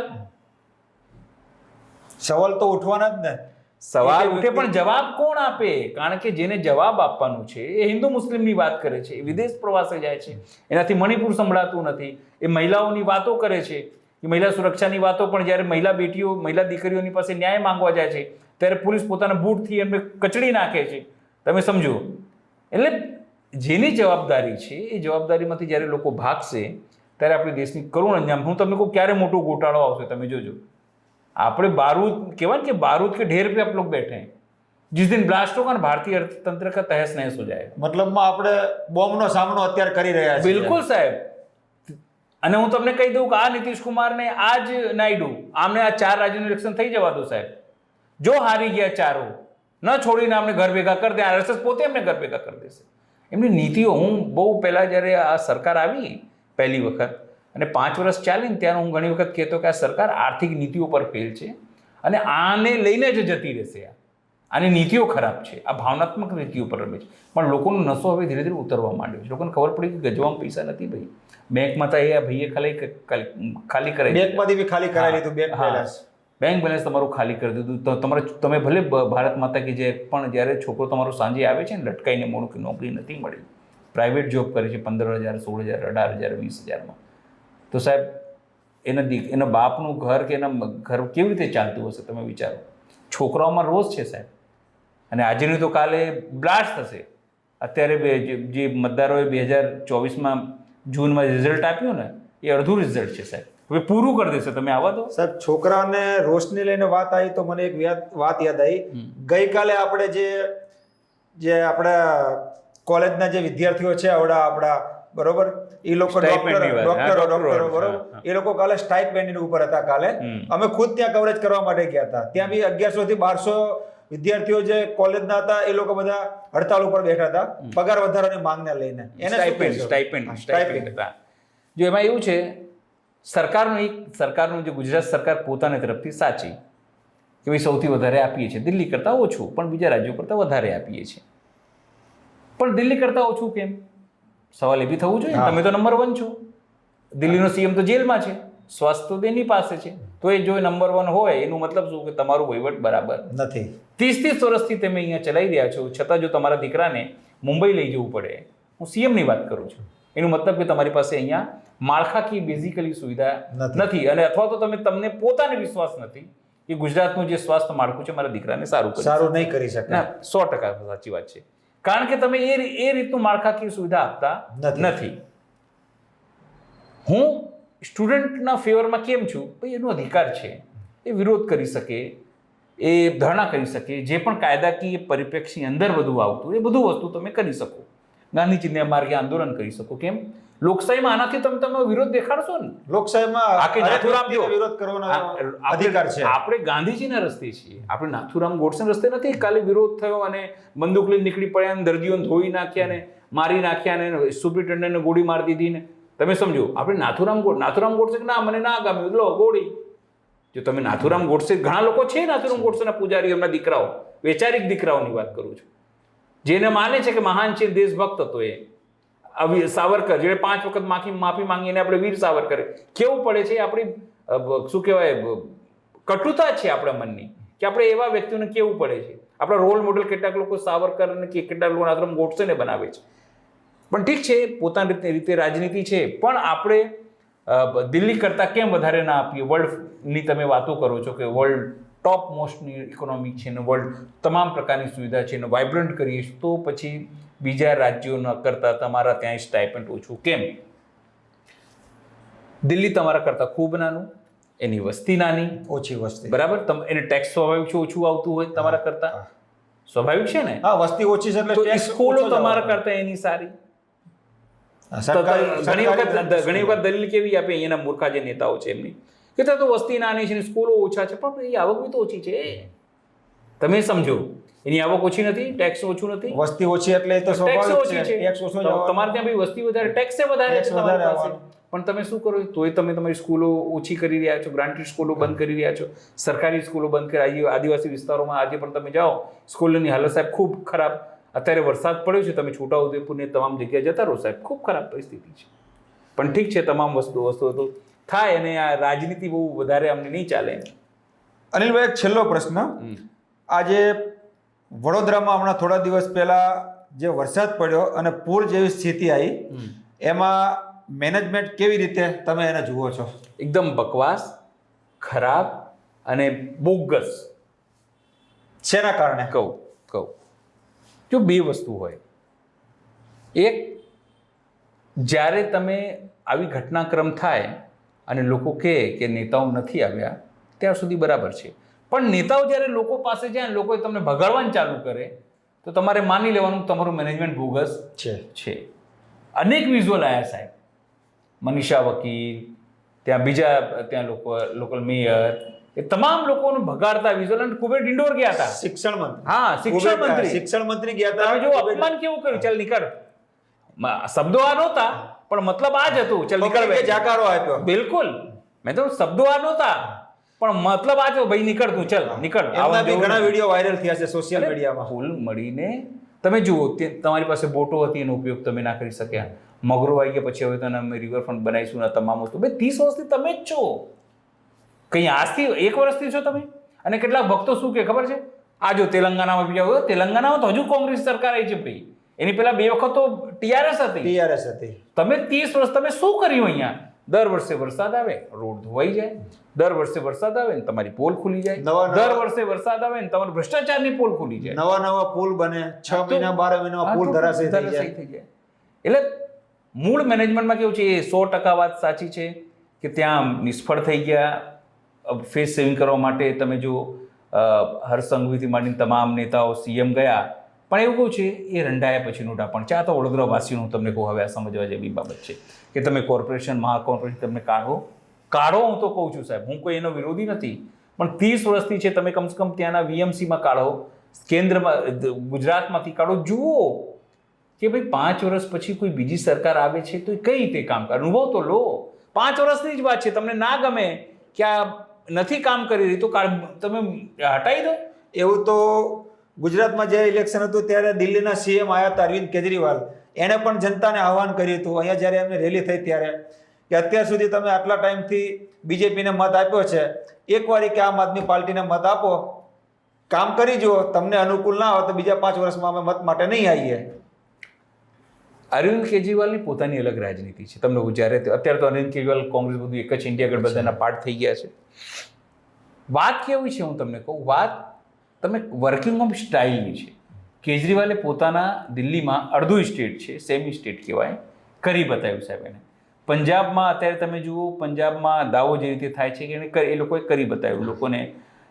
સવાલ તો ઉઠવાના જ ને. સવાલ ઉઠે, પણ જવાબ કોણ આપે? કારણ કે જેને જવાબ આપવાનું છે એ હિન્દુ મુસ્લિમની વાત કરે છે, એ વિદેશ પ્રવાસે જાય છે, એનાથી મણિપુર સંભળાતું નથી. એ મહિલાઓની વાતો કરે છે, એ મહિલા સુરક્ષાની વાતો, પણ જ્યારે મહિલા દીકરીઓની પાસે ન્યાય માંગવા જાય છે ત્યારે પોલીસ પોતાના બૂટથી એમને કચડી નાખે છે. તમે સમજો. એટલે જેની જવાબદારી છે એ જવાબદારીમાંથી જ્યારે લોકો ભાગશે ત્યારે આપણી દેશની કરુણ અંજામ. હું તમને કહું, ક્યારે મોટો ગોટાળો આવશે તમે જોજો. આપણે બાरूद કહેવાય કે बारूद के ढेर पे आप लोग बैठे हैं, जिस दिन ब्लास्ट होगा ना भारतीय अर्थतंत्र का तहस नहस हो जाएगा. મતલબમાં આપણે બોમ્બનો સામનો અત્યારે કરી રહ્યા છીએ. બિલકુલ સાહેબ. અને હું તમને કહી દઉં કે આ નીતિશ કુમારને, આજ નાયડુ, આમને આ 4 રાજ્યોનું ઇલેક્શન થઈ જવા દો સાહેબ. જો હારી ગયા ચારો, ન છોડીને આમને ઘર ભેગા કરી દે. આરએસએસ પોતે એમને ઘર ભેગા કરી દેશે. એમની નીતિઓ, હું બહુ પહેલાં જ્યારે આ સરકાર આવી પહેલી વખત અને 5 વર્ષ ચાલી ને ત્યારે હું ઘણી વખત કહેતો કે આ સરકાર આર્થિક નીતિઓ પર ફેલ છે અને આને લઈને જ જતી રહેશે. આની નીતિઓ ખરાબ છે, આ ભાવનાત્મક નીતિઓ પર રમે છે. પણ લોકોનો નશો હવે ધીરે ધીરે ઉતરવા માંડ્યો છે. લોકોને ખબર પડી કે ગજવામાં પૈસા નથી ભાઈ. બેંકમાં તો એ ભાઈએ ખાલી કરાવી, બેંકમાંથી બી ખાલી કરાવી લીધું. બેંક બેલેન્સ તમારું ખાલી કરી દીધું. તો તમે ભલે ભારત માતા કી જય, પણ જ્યારે છોકરો તમારો સાંજે આવે છે ને લટકાઈને મોડું કે નોકરી નથી મળી, પ્રાઇવેટ જોબ કરે છે 15,000, 16,000, 18,000, 20,000માં, તો સાહેબ એના બાપનું ઘર કે એના ઘર કેવી રીતે ચાલતું હશે તમે વિચારો. છોકરાઓમાં રોષ છે સાહેબ. અને આજે નહીં તો કાલે બ્લાસ્ટ થશે. અત્યારે જે મતદારોએ 2024માં જૂનમાં રિઝલ્ટ આપ્યું ને, એ અડધું રિઝલ્ટ છે સાહેબ. હવે પૂરું કરી દેશે. તમે આવવા દો સાહેબ. છોકરાઓને રોશની લઈને વાત આવી તો મને એક વાત યાદ આવી. ગઈકાલે આપણે જે આપણા કોલેજના જે વિદ્યાર્થીઓ છે આપણા બરોબર, એ લોકો ડોક્ટરો બરોબર, એ લોકો કાલે સ્ટાઇપેન્ડ ઉપર હતા. કાલે અમે ખુદ ત્યાં કવરેજ કરવા માટે ગયા હતા. ત્યાં બી 1100 થી 1200 વિદ્યાર્થીઓ જે કોલેજના હતા એ લોકો બધા હડતાલ ઉપર બેઠા હતા પગાર વધારાની માંગને લઈને. સ્ટાઇપેન્ડ હતા. જો એમાં એવું છે, સરકારનું જે ગુજરાત સરકાર પોતાની તરફથી સાચી કે ભાઈ સૌથી વધારે આપીએ છીએ, દિલ્હી કરતાં ઓછું, પણ બીજા રાજ્યો કરતાં વધારે આપીએ છીએ. પણ દિલ્હી કરતાં ઓછું કેમ? સવાલ એ બી થવું જોઈએ. તમે તો નંબર 1 છો. દિલ્હીનો સીએમ તો જેલમાં છે, સ્વાસ્થ્ય તો તેની પાસે છે. તો એ જો નંબર 1 હોય એનું મતલબ શું? કે તમારું વહીવટ બરાબર નથી. 30 વર્ષથી તમે અહીંયા ચલાવી રહ્યા છો, છતાં જો તમારા દીકરાને મુંબઈ લઈ જવું પડે, હું સીએમની વાત કરું છું, એનું મતલબ કે તમારી પાસે અહીંયા માળખાકીય બેઝિકલી સુવિધા નથી. અને અથવા તો તમને પોતાને વિશ્વાસ નથી કે ગુજરાતનું જે સ્વાસ્થ્ય માળખું છે મારા દીકરાને સારું નહીં કરી શકે. 100% સાચી વાત છે. કારણ કે તમે એ રીતનું માળખાકીય સુવિધા આપતા નથી. હું સ્ટુડન્ટના ફેવરમાં કેમ છું? ભાઈ એનો અધિકાર છે, એ વિરોધ કરી શકે, એ ધરણા કરી શકે, જે પણ કાયદાકીય પરિપ્રેક્ષની અંદર બધું આવતું એ બધું વસ્તુ તમે કરી શકો. ગાંધી ચિહ્ન માર્ગે આંદોલન કરી શકો. કેમ? લોકશાહીમાં આનાથી તમે વિરોધ દેખાડશો ને. લોકશાહીમાં વિરોધ કરવાનો અધિકાર છે. આપણે ગાંધીજીના રસ્તે છીએ, આપણે નાથુરામ ગોડસેના રસ્તે નથી. કાલે વિરોધ થયો અને બંદૂક લઈને નીકળી પડ્યા, દર્દીઓને ધોઈ નાખ્યા ને મારી નાખ્યા ને સુપ્રિન્ટેન્ડન્ટને ગોળી મારી દીધી ને તમે સમજો આપણે નાથુરામ ગોડસે કે ના મને ના ગમ્યું લો ગોળી. જો તમે નાથુરામ ગોડસે, ઘણા લોકો છે નાથુરામ ગોડસેના પૂજારી, એમના દીકરાઓ, વૈચારિક દીકરાઓની વાત કરું છું, જેને માને છે કે મહાન છે, દેશભક્ત હતો એ. સાવરકર, જેને 5 વખત માફી માંગીને આપણે વીર સાવરકર, કેવું પડે છે આપણી શું કહેવાય કટુતા છે આપણા મનની, કે આપણે એવા વ્યક્તિઓને કેવું પડે છે. આપણા રોલ મોડેલ કેટલાક લોકો સાવરકર અને કેટલાક લોકો નાથુરામ ગોડસેને બનાવે છે. પણ ઠીક છે, પોતાની રીતે રાજનીતિ છે, પણ આપણે દિલ્હી કરતાં કેમ વધારે ના આપીએ? વર્લ્ડની તમે વાતો કરો છો કે વર્લ્ડ ટોપ મોસ્ટની ઇકોનોમી છે ને વર્લ્ડ તમામ પ્રકારની સુવિધા છે ને વાઇબ્રન્ટ કરીએ, તો પછી બીજા રાજ્યોના કરતાં તમારા ત્યાં સ્ટાઇપેન્ડ ઓછું કેમ? દિલ્હી તમારા કરતાં ખૂબ નાનું, એની વસ્તી નાની, ઓછી વસ્તી, બરાબર, એને ટેક્સ સ્વાભાવિક છે ઓછું આવતું હોય તમારા કરતાં, સ્વાભાવિક છે ને. હા, વસ્તી ઓછી છે એટલે તો tax સ્કૂલો ઓછો જ તમારા આવવાનો. કરતાં એની સારી. ઘણી ઘણી વખત દલીલ કેવી આપે અહીંયાના મૂર્ખા જે નેતાઓ છે એમની, કે ત્યાં તો વસ્તી નાની છે ને સ્કૂલો ઓછા છે, પણ એની આવક બી તો ઓછી છે. તમે સમજો, એની આવક ઓછી નથી, ટેક્સ ઓછું નથી, વસ્તી ઓછી એટલે એ તો ટેક્સ સ્વાભાવિક ઓછી છે. છે. ટેક્સ ઓછો જ આવવાનો. તમારે ત્યાં બી વસ્તી વધારે, ટેક્સ વધારે ટેક્સ છે તમારી વધારે પાસે. આવવાનો. પણ તમે શું કરો? તોય તમે તમારી સ્કૂલો ઓછી કરી રહ્યા છો, ગ્રાન્ટેડ સ્કૂલો બંધ કરી રહ્યા છો, સરકારી સ્કૂલો બંધ કરી. આદિવાસી વિસ્તારોમાં આજે પણ તમે જાઓ, સ્કૂલોની હાલત સાહેબ ખૂબ ખરાબ. અત્યારે વરસાદ પડ્યો છે, તમે છોટાઉદેપુરની તમામ જગ્યાએ જતા રહો સાહેબ, ખૂબ ખરાબ પરિસ્થિતિ છે. પણ ઠીક છે, તમામ વસ્તુઓ તો થાય, અને આ રાજનીતિ બહુ વધારે અમને નહીં ચાલે. અનિલભાઈ, એક છેલ્લો પ્રશ્ન. આજે વડોદરામાં હમણાં થોડા દિવસ પહેલા જે વરસાદ પડ્યો અને પૂર જેવી સ્થિતિ આવી, એમાં મેનેજમેન્ટ કેવી રીતે તમે એને જુઓ છો? એકદમ બકવાસ, ખરાબ અને બોગસ. શેના કારણે? કહું જો બે વસ્તુ હોય. એક, જ્યારે તમે આવી ઘટનાક્રમ થાય અને લોકો કહે કે નેતાઓ નથી આવ્યા, ત્યાર સુધી બરાબર છે. પણ નેતાઓ જ્યારે લોકો પાસે જાય, લોકોએ તમને ભગાડવાનું ચાલુ કરે, તો તમારે માની લેવાનું તમારું મેનેજમેન્ટ બોગસ છે. અનેક વિઝ્યુઅલ આવ્યા સાહેબ, મનીષા વકીલ, ત્યાં બીજા ત્યાં લોકલ મેયર, એ તમામ લોકોને ભગાડતા વિઝ્યુઅલ, અને કુબેર ડિંડોર ગયા હતા, શિક્ષણ મંત્રી. હા, શિક્ષણ મંત્રી ગયા હતા. તમે જો અપમાન કેવું કર્યું, ચાલ નીકળ. શબ્દો આ નહોતા, પણ મતલબ આ જ હતું, ચાલ નીકળ. જાકારો આપ્યો. બિલકુલ, મેં તો શબ્દો આ નહોતા, પણ મતલબ આ જ, ભાઈ નીકળ તું, ચાલ નીકળ. ઘણા વિડીયો વાયરલ થયા છે સોશિયલ મીડિયામાં. ફૂલ મળીને તમે જુઓ, તમારી પાસે બોટો હતી, એનો ઉપયોગ તમે ના કરી શક્યા. મગરો આવી ગયા, પછી હવે તને અમે રિવરફ્રન્ટ બનાવીશું ને તમામ વસ્તુ. ભાઈ 30 વર્ષથી તમે જ છો, કંઈ આજથી 1 વર્ષથી છો તમે. અને કેટલાક ભક્તો શું કે ખબર છે, આ જો તેલંગાનામાં બીજા, તેલંગાનામાં તો હજુ કોંગ્રેસ સરકાર આવી છે ભાઈ, એની પહેલા 2 વખત તો TRS હતી. તમે 30 વર્ષ તમે શું કર્યું અહીંયા? દર વર્ષે વરસાદ આવે, રોડ ધોવાઈ જાય. દર વર્ષે વરસાદ આવે ને તમારી પોલ ખુલી જાય. દર વર્ષે વરસાદ આવે ને તમારી ભ્રષ્ટાચારની પોલ ખુલી જાય. નવા પુલ બને, 6 મહિના 12 મહિનામાં પુલ ધરાશય થઈ જાય. એટલે મૂળ મેનેજમેન્ટમાં કેવું છે, એ 100% વાત સાચી છે કે ત્યાં નિષ્ફળ થઈ ગયા. ફેસ સેવિંગ કરવા માટે તમે જો હર્ષ સંઘવીથી માંડીને તમામ નેતાઓ CM ગયા, પણ એવું કહું છે એ રંડાયા પછીનું ડાપણ છે. આ તો વડોદરા વાસીઓનું તમને કહું, હવે આ સમજવા જેવી બાબત છે કે તમે કોર્પોરેશન, મહાકોર્પોરેશન તમને કાઢો. હું તો કહું છું સાહેબ, હું કોઈ એનો વિરોધી નથી, પણ 30 વર્ષથી છે, તમે કમસે કમ ત્યાંના VMCમાં કાઢો, કેન્દ્રમાં ગુજરાતમાંથી કાઢો. જુઓ કે ભાઈ 5 વર્ષ પછી કોઈ બીજી સરકાર આવે છે તો કઈ રીતે કામ કરે, અનુભવ તો લો. 5 વર્ષની જ વાત છે, તમને ના ગમે કે આ નથી કામ કરી રહી તો તમે હટાવી દો. એવું તો ગુજરાતમાં જે ઇલેક્શન હતું ત્યારે દિલ્હીના CM આવ્યા હતા, અરવિંદ કેજરીવાલ, એને પણ જનતાને આહવાન કર્યું હતું અહીંયા જ્યારે એમને રેલી થઈ ત્યારે, કે અત્યાર સુધી તમે આટલા ટાઈમથી BJPને મત આપ્યો છે, એકવાર કે આમ આદમી પાર્ટીને મત આપો, કામ કરી જુઓ, તમને અનુકૂળ ના આવે તો બીજા 5 વર્ષમાં અમે મત માટે નહીં આવીએ. અરવિંદ કેજરીવાલની પોતાની અલગ રાજનીતિ છે. તમને જ્યારે અત્યારે તો અરવિંદ કેજરીવાલ, કોંગ્રેસ બધું એક જ ઇન્ડિયા ગઠબંધનના પાર્ટ થઈ ગયા છે. વાત કેવી છે હું તમને કહું, વાત તમે વર્કિંગ ઓફ સ્ટાઇલની છે. કેજરીવાલે પોતાના દિલ્હીમાં અડધું સ્ટેટ છે, સેમી સ્ટેટ કહેવાય, કરી બતાવ્યું સાહેબ એને. પંજાબમાં અત્યારે તમે જુઓ, પંજાબમાં દાવો જે રીતે થાય છે કે એ લોકોએ કરી બતાવ્યું. લોકોને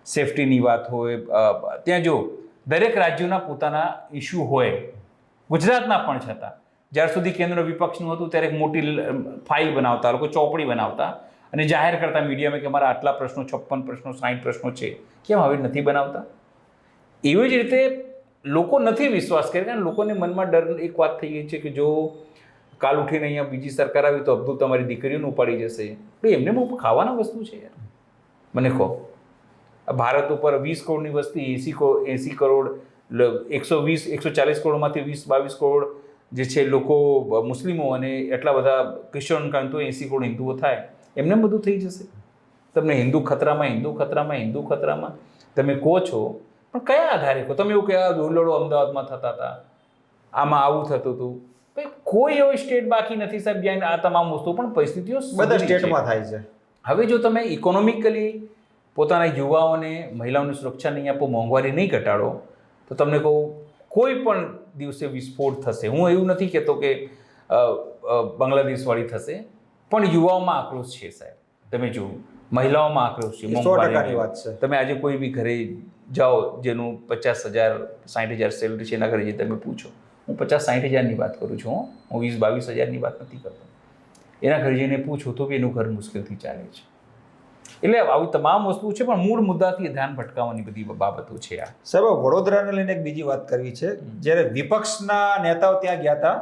સેફટીની વાત હોય, ત્યાં જો દરેક રાજ્યોના પોતાના ઇસ્યુ હોય, ગુજરાતના પણ છતાં જ્યાર સુધી કેન્દ્ર વિપક્ષનું હતું ત્યારે એક મોટી ફાઇલ બનાવતા, લોકો ચોપડી બનાવતા અને જાહેર કરતા મીડિયામાં કે અમારા આટલા પ્રશ્નો, 56 પ્રશ્નો, 60 પ્રશ્નો છે. કેમ હવે નથી બનાવતા? એવી જ રીતે લોકો નથી વિશ્વાસ કરે, કારણ લોકોને મનમાં ડર એક વાત થઈ ગઈ છે કે જો કાલ ઉઠીને અહીંયા બીજી સરકાર આવી તો અબ્દુલ તમારી દીકરીઓને ઉપાડી જશે. તો એમને બહુ ખાવાના વસ્તુ છે યાર. મને કહો, ભારત ઉપર 20 કરોડની વસ્તી, 80 કરોડ, 120 140 કરોડમાંથી 20-22 કરોડ જે છે લોકો મુસ્લિમો અને એટલા બધા ક્રિશ્ચન કારણ તો 80 કરોડ હિન્દુઓ થાય. એમને બધું થઈ જશે. તમને હિન્દુ ખતરામાં તમે કહો છો, પણ કયા આધારે કહો? તમે એવું કયા દોલડો અમદાવાદમાં થતા હતા, આમાં આવું થતું હતું? કોઈ એવો સ્ટેટ બાકી નથી સાહેબ જ્યાં આ તમામ વસ્તુ, પણ પરિસ્થિતિઓ બધા સ્ટેટમાં થાય છે. હવે જો તમે ઇકોનોમિકલી પોતાના યુવાઓને, મહિલાઓની સુરક્ષા નહીં આપો, મોંઘવારી નહીં ઘટાડો, તો તમને કહું કોઈ પણ દિવસે વિસ્ફોટ થશે. હું એવું નથી કહેતો કે બાંગ્લાદેશવાળી થશે, પણ યુવાઓમાં આક્રોશ છે સાહેબ. તમે જોયું, મહિલાઓમાં આક્રોશ છે, 100% વાત છે. તમે આજે કોઈ બી ઘરે જાઓ જેનું 50,000-60,000 સેલરી છે, એના ઘરે જઈને તમે પૂછો. હું 50-60,000ની વાત કરું છું, હું 20-22,000ની વાત નથી કરતો. એના ઘરે જઈને પૂછો તો બી એનું ઘર મુશ્કેલથી ચાલે છે. એટલે આવી તમામ વસ્તુ છે, પણ મૂળ મુદ્દાથી ધ્યાન ભટકાવવાની બધી બાબતો છે. આ સાહેબ, વડોદરાને લઈને એક બીજી વાત કરવી છે. જ્યારે વિપક્ષના નેતાઓ ત્યાં ગયા હતા,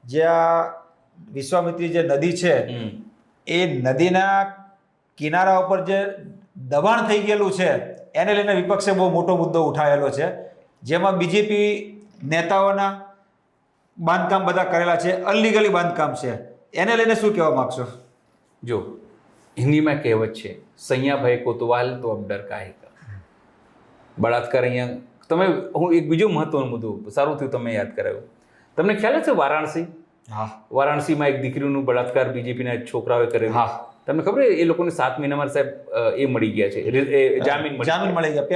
જ્યાં વિશ્વામિત્રી જે નદી છે એ નદીના કિનારા ઉપર જે દબાણ થઈ ગયેલું છે એને લઈને વિપક્ષે બહુ મોટો મુદ્દો ઉઠાવેલો છે, જેમાં બીજેપી નેતાઓના બાંધકામ બધા કરેલા છે, અનલીગલી બાંધકામ છે. એને લઈને શું કહેવા માંગશો? જો હિન્દીમાં કહેવત છે, સૈયા ભય કોતવાલ તો અબ ડર કાહે કા. બળાત્કાર અહીંયા તમે, હું એક બીજો મહત્વનો મુદ્દો, સારું થયું તમે યાદ કરાવ્યું. તમને ખ્યાલ છે વારાણસી? હા, વારાણસીમાં એક દીકરીનું બળાત્કાર બીજેપીના છોકરાઓએ કરેલું. હા, તમને ખબર એ લોકોને 7 મહિનામાં સાહેબ એ મળી ગયા છે, જામીન મળી ગયા,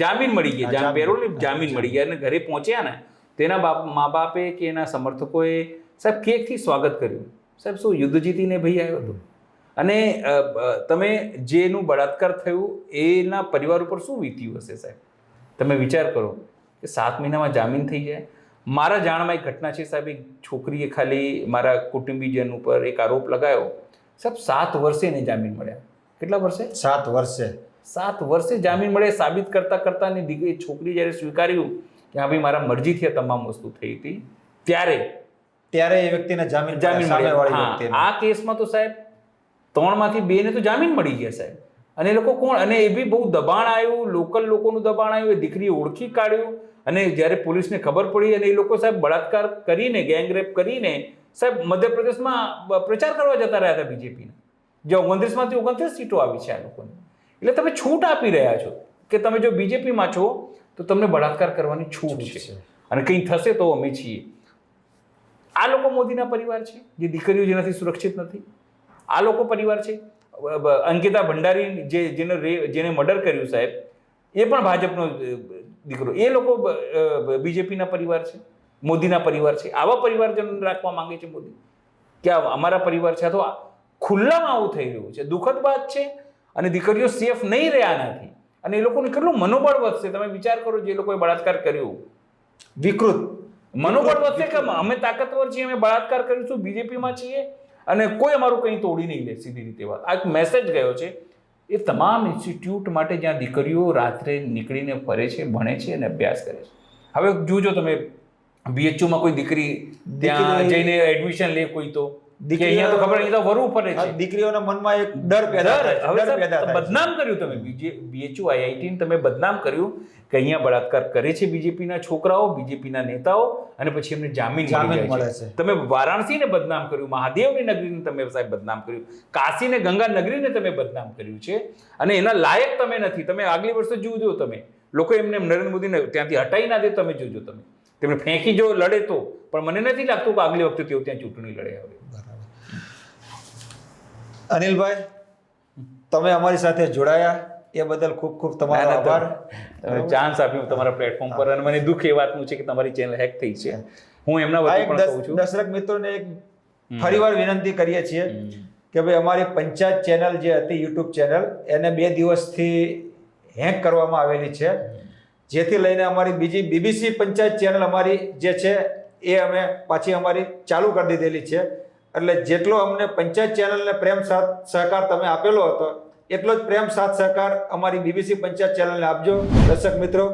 જામીન મળી ગયા, જામીન મળી ગયા. અને ઘરે પહોંચ્યા ને તેના મા બાપે કે એના સમર્થકોએ સાહેબ કેકથી સ્વાગત કર્યું. સાહેબ શું યુદ્ધ જીતીને ભાઈ આવ્યો હતો? અને તમે જેનું બળાત્કાર થયું એના પરિવાર ઉપર શું વીત્યું હશે સાહેબ? તમે વિચાર કરો કે 7 મહિનામાં જામીન થઈ જાય. મારા જાણમાં એક ઘટના છે સાહેબ, એક છોકરીએ ખાલી મારા કુટુંબીજન ઉપર એક આરોપ લગાવ્યો સાહેબ, 7 વર્ષે એને જામીન મળ્યા. કેટલા વર્ષે? 7 વર્ષે. 7 વર્ષે જામીન મળે. સાબિત કરતા ને દીકરી છોકરી જ્યારે સ્વીકાર્યું કે હા ભાઈ મારા મરજીથી આ તમામ વસ્તુ થઈ હતી, ત્યારે એ વ્યક્તિને જામીન મળ્યા. આ કેસમાં તો સાહેબ 3માંથી 2 ને તો જામીન મળી ગયા સાહેબ. અને એ લોકો કોણ? અને એ બી બહુ દબાણ આવ્યું, લોકલ લોકોનું દબાણ આવ્યું. એ દીકરીએ ઓળખી કાઢ્યું અને જ્યારે પોલીસને ખબર પડી અને એ લોકો સાહેબ બળાત્કાર કરીને, ગેંગરેપ કરીને સાહેબ મધ્યપ્રદેશમાં પ્રચાર કરવા જતા રહ્યા હતા બીજેપીના, જે 29માંથી 29 સીટો આવી છે આ લોકોને. એટલે તમે છૂટ આપી રહ્યા છો કે તમે જો બીજેપીમાં છો તો તમને બળાત્કાર કરવાની છૂટ છે, અને કંઈ થશે તો અમે છીએ. આ લોકો મોદીના પરિવાર છે, જે દીકરીઓ જેનાથી સુરક્ષિત નથી. આ લોકો પરિવાર છે. અંકિતા ભંડારી જેને મર્ડર કર્યું સાહેબ, એ પણ ભાજપનો દીકરો. એ લોકો બીજેપીના પરિવાર છે, મોદીના પરિવાર છે. આવા પરિવારજનો રાખવા માંગે છે મોદી કે અમારા પરિવાર છે. તો ખુલ્લામાં આવું થઈ રહ્યું છે, દુઃખદ વાત છે. અને દીકરીઓ સેફ નહીં રહ્યા નથી, અને એ લોકોને કેટલું મનોબળ વધશે. તમે વિચાર કરો, જે લોકોએ બળાત્કાર કર્યો, વિકૃત મનોબળ વધશે કે અમે તાકાતવર છીએ, અમે બળાત્કાર કરીશું, બીજેપીમાં છીએ અને કોઈ અમારું કંઈ તોડી નહીં લે. સીધી રીતે વાત. આ એક મેસેજ ગયો છે એ તમામ ઇન્સ્ટિટ્યૂટ માટે જ્યાં દીકરીઓ રાત્રે નીકળીને ફરે છે, ભણે છે અને અભ્યાસ કરે છે. હવે જોજો તમે BHUમાં કોઈ દીકરી ત્યાં જઈને એડમિશન લે કોઈ, તો અહીંયા તો ખબર, અહીંયા તો વરવું પડે છે. દીકરીઓના મનમાં એક ડર પેદા થાય. બદનામ કર્યું તમે BHU IIT તમે બદનામ કર્યું કે અહીંયા બળાત્કાર કરે છે બીજેપીના છોકરાઓ, બીજેપીના નેતાઓ, અને પછી એમને જામીન મળે છે. તમે વારાણસીને બદનામ કર્યું, મહાદેવની નગરીને તમે સાહેબ બદનામ કર્યું, કાશીને ગંગા નગરીને તમે બદનામ કર્યું છે, અને એના લાયક તમે નથી. તમે આગલી વર્ષે જોજો, તમે લોકો એમને નરેન્દ્ર મોદીને ત્યાંથી હટાવી ના દે. તમે જોજો, તમે તેમને ફેંકી જો લડે તો, પણ મને નથી લાગતું કે આગલી વખતે તેઓ ત્યાં ચૂંટણી લડે. હવે અનિલભાઈ, તમે અમારી સાથે જોડાયા એ બદલ ખૂબ ખૂબ તમારો આભાર. ચાન્સ આપ્યું તમારા પ્લેટફોર્મ પર, અને મને દુઃખ એ વાતનું છે કે તમારી ચેનલ હેક થઈ છે. હું એમના વતી પણ કહું છું, દર્શક મિત્રોને એક ફરીવાર વિનંતી કરીએ છીએ કે ભાઈ અમારી પંચાયત ચેનલ જે હતી, યુટ્યુબ ચેનલ, એને 2 દિવસથી હેક કરવામાં આવેલી છે, જેથી લઈને અમારી બીજી BBC પંચાયત ચેનલ અમારી જે છે એ અમે પાછી અમારી ચાલુ કરી દીધેલી છે. એટલે જેટલો અમને પંચાયત ચેનલને પ્રેમ સાથ સહકાર તમે આપેલો હતો, એટલો જ પ્રેમ સાથ સહકાર અમારી BBC પંચાયત ચેનલને આપજો. દર્શક મિત્રો,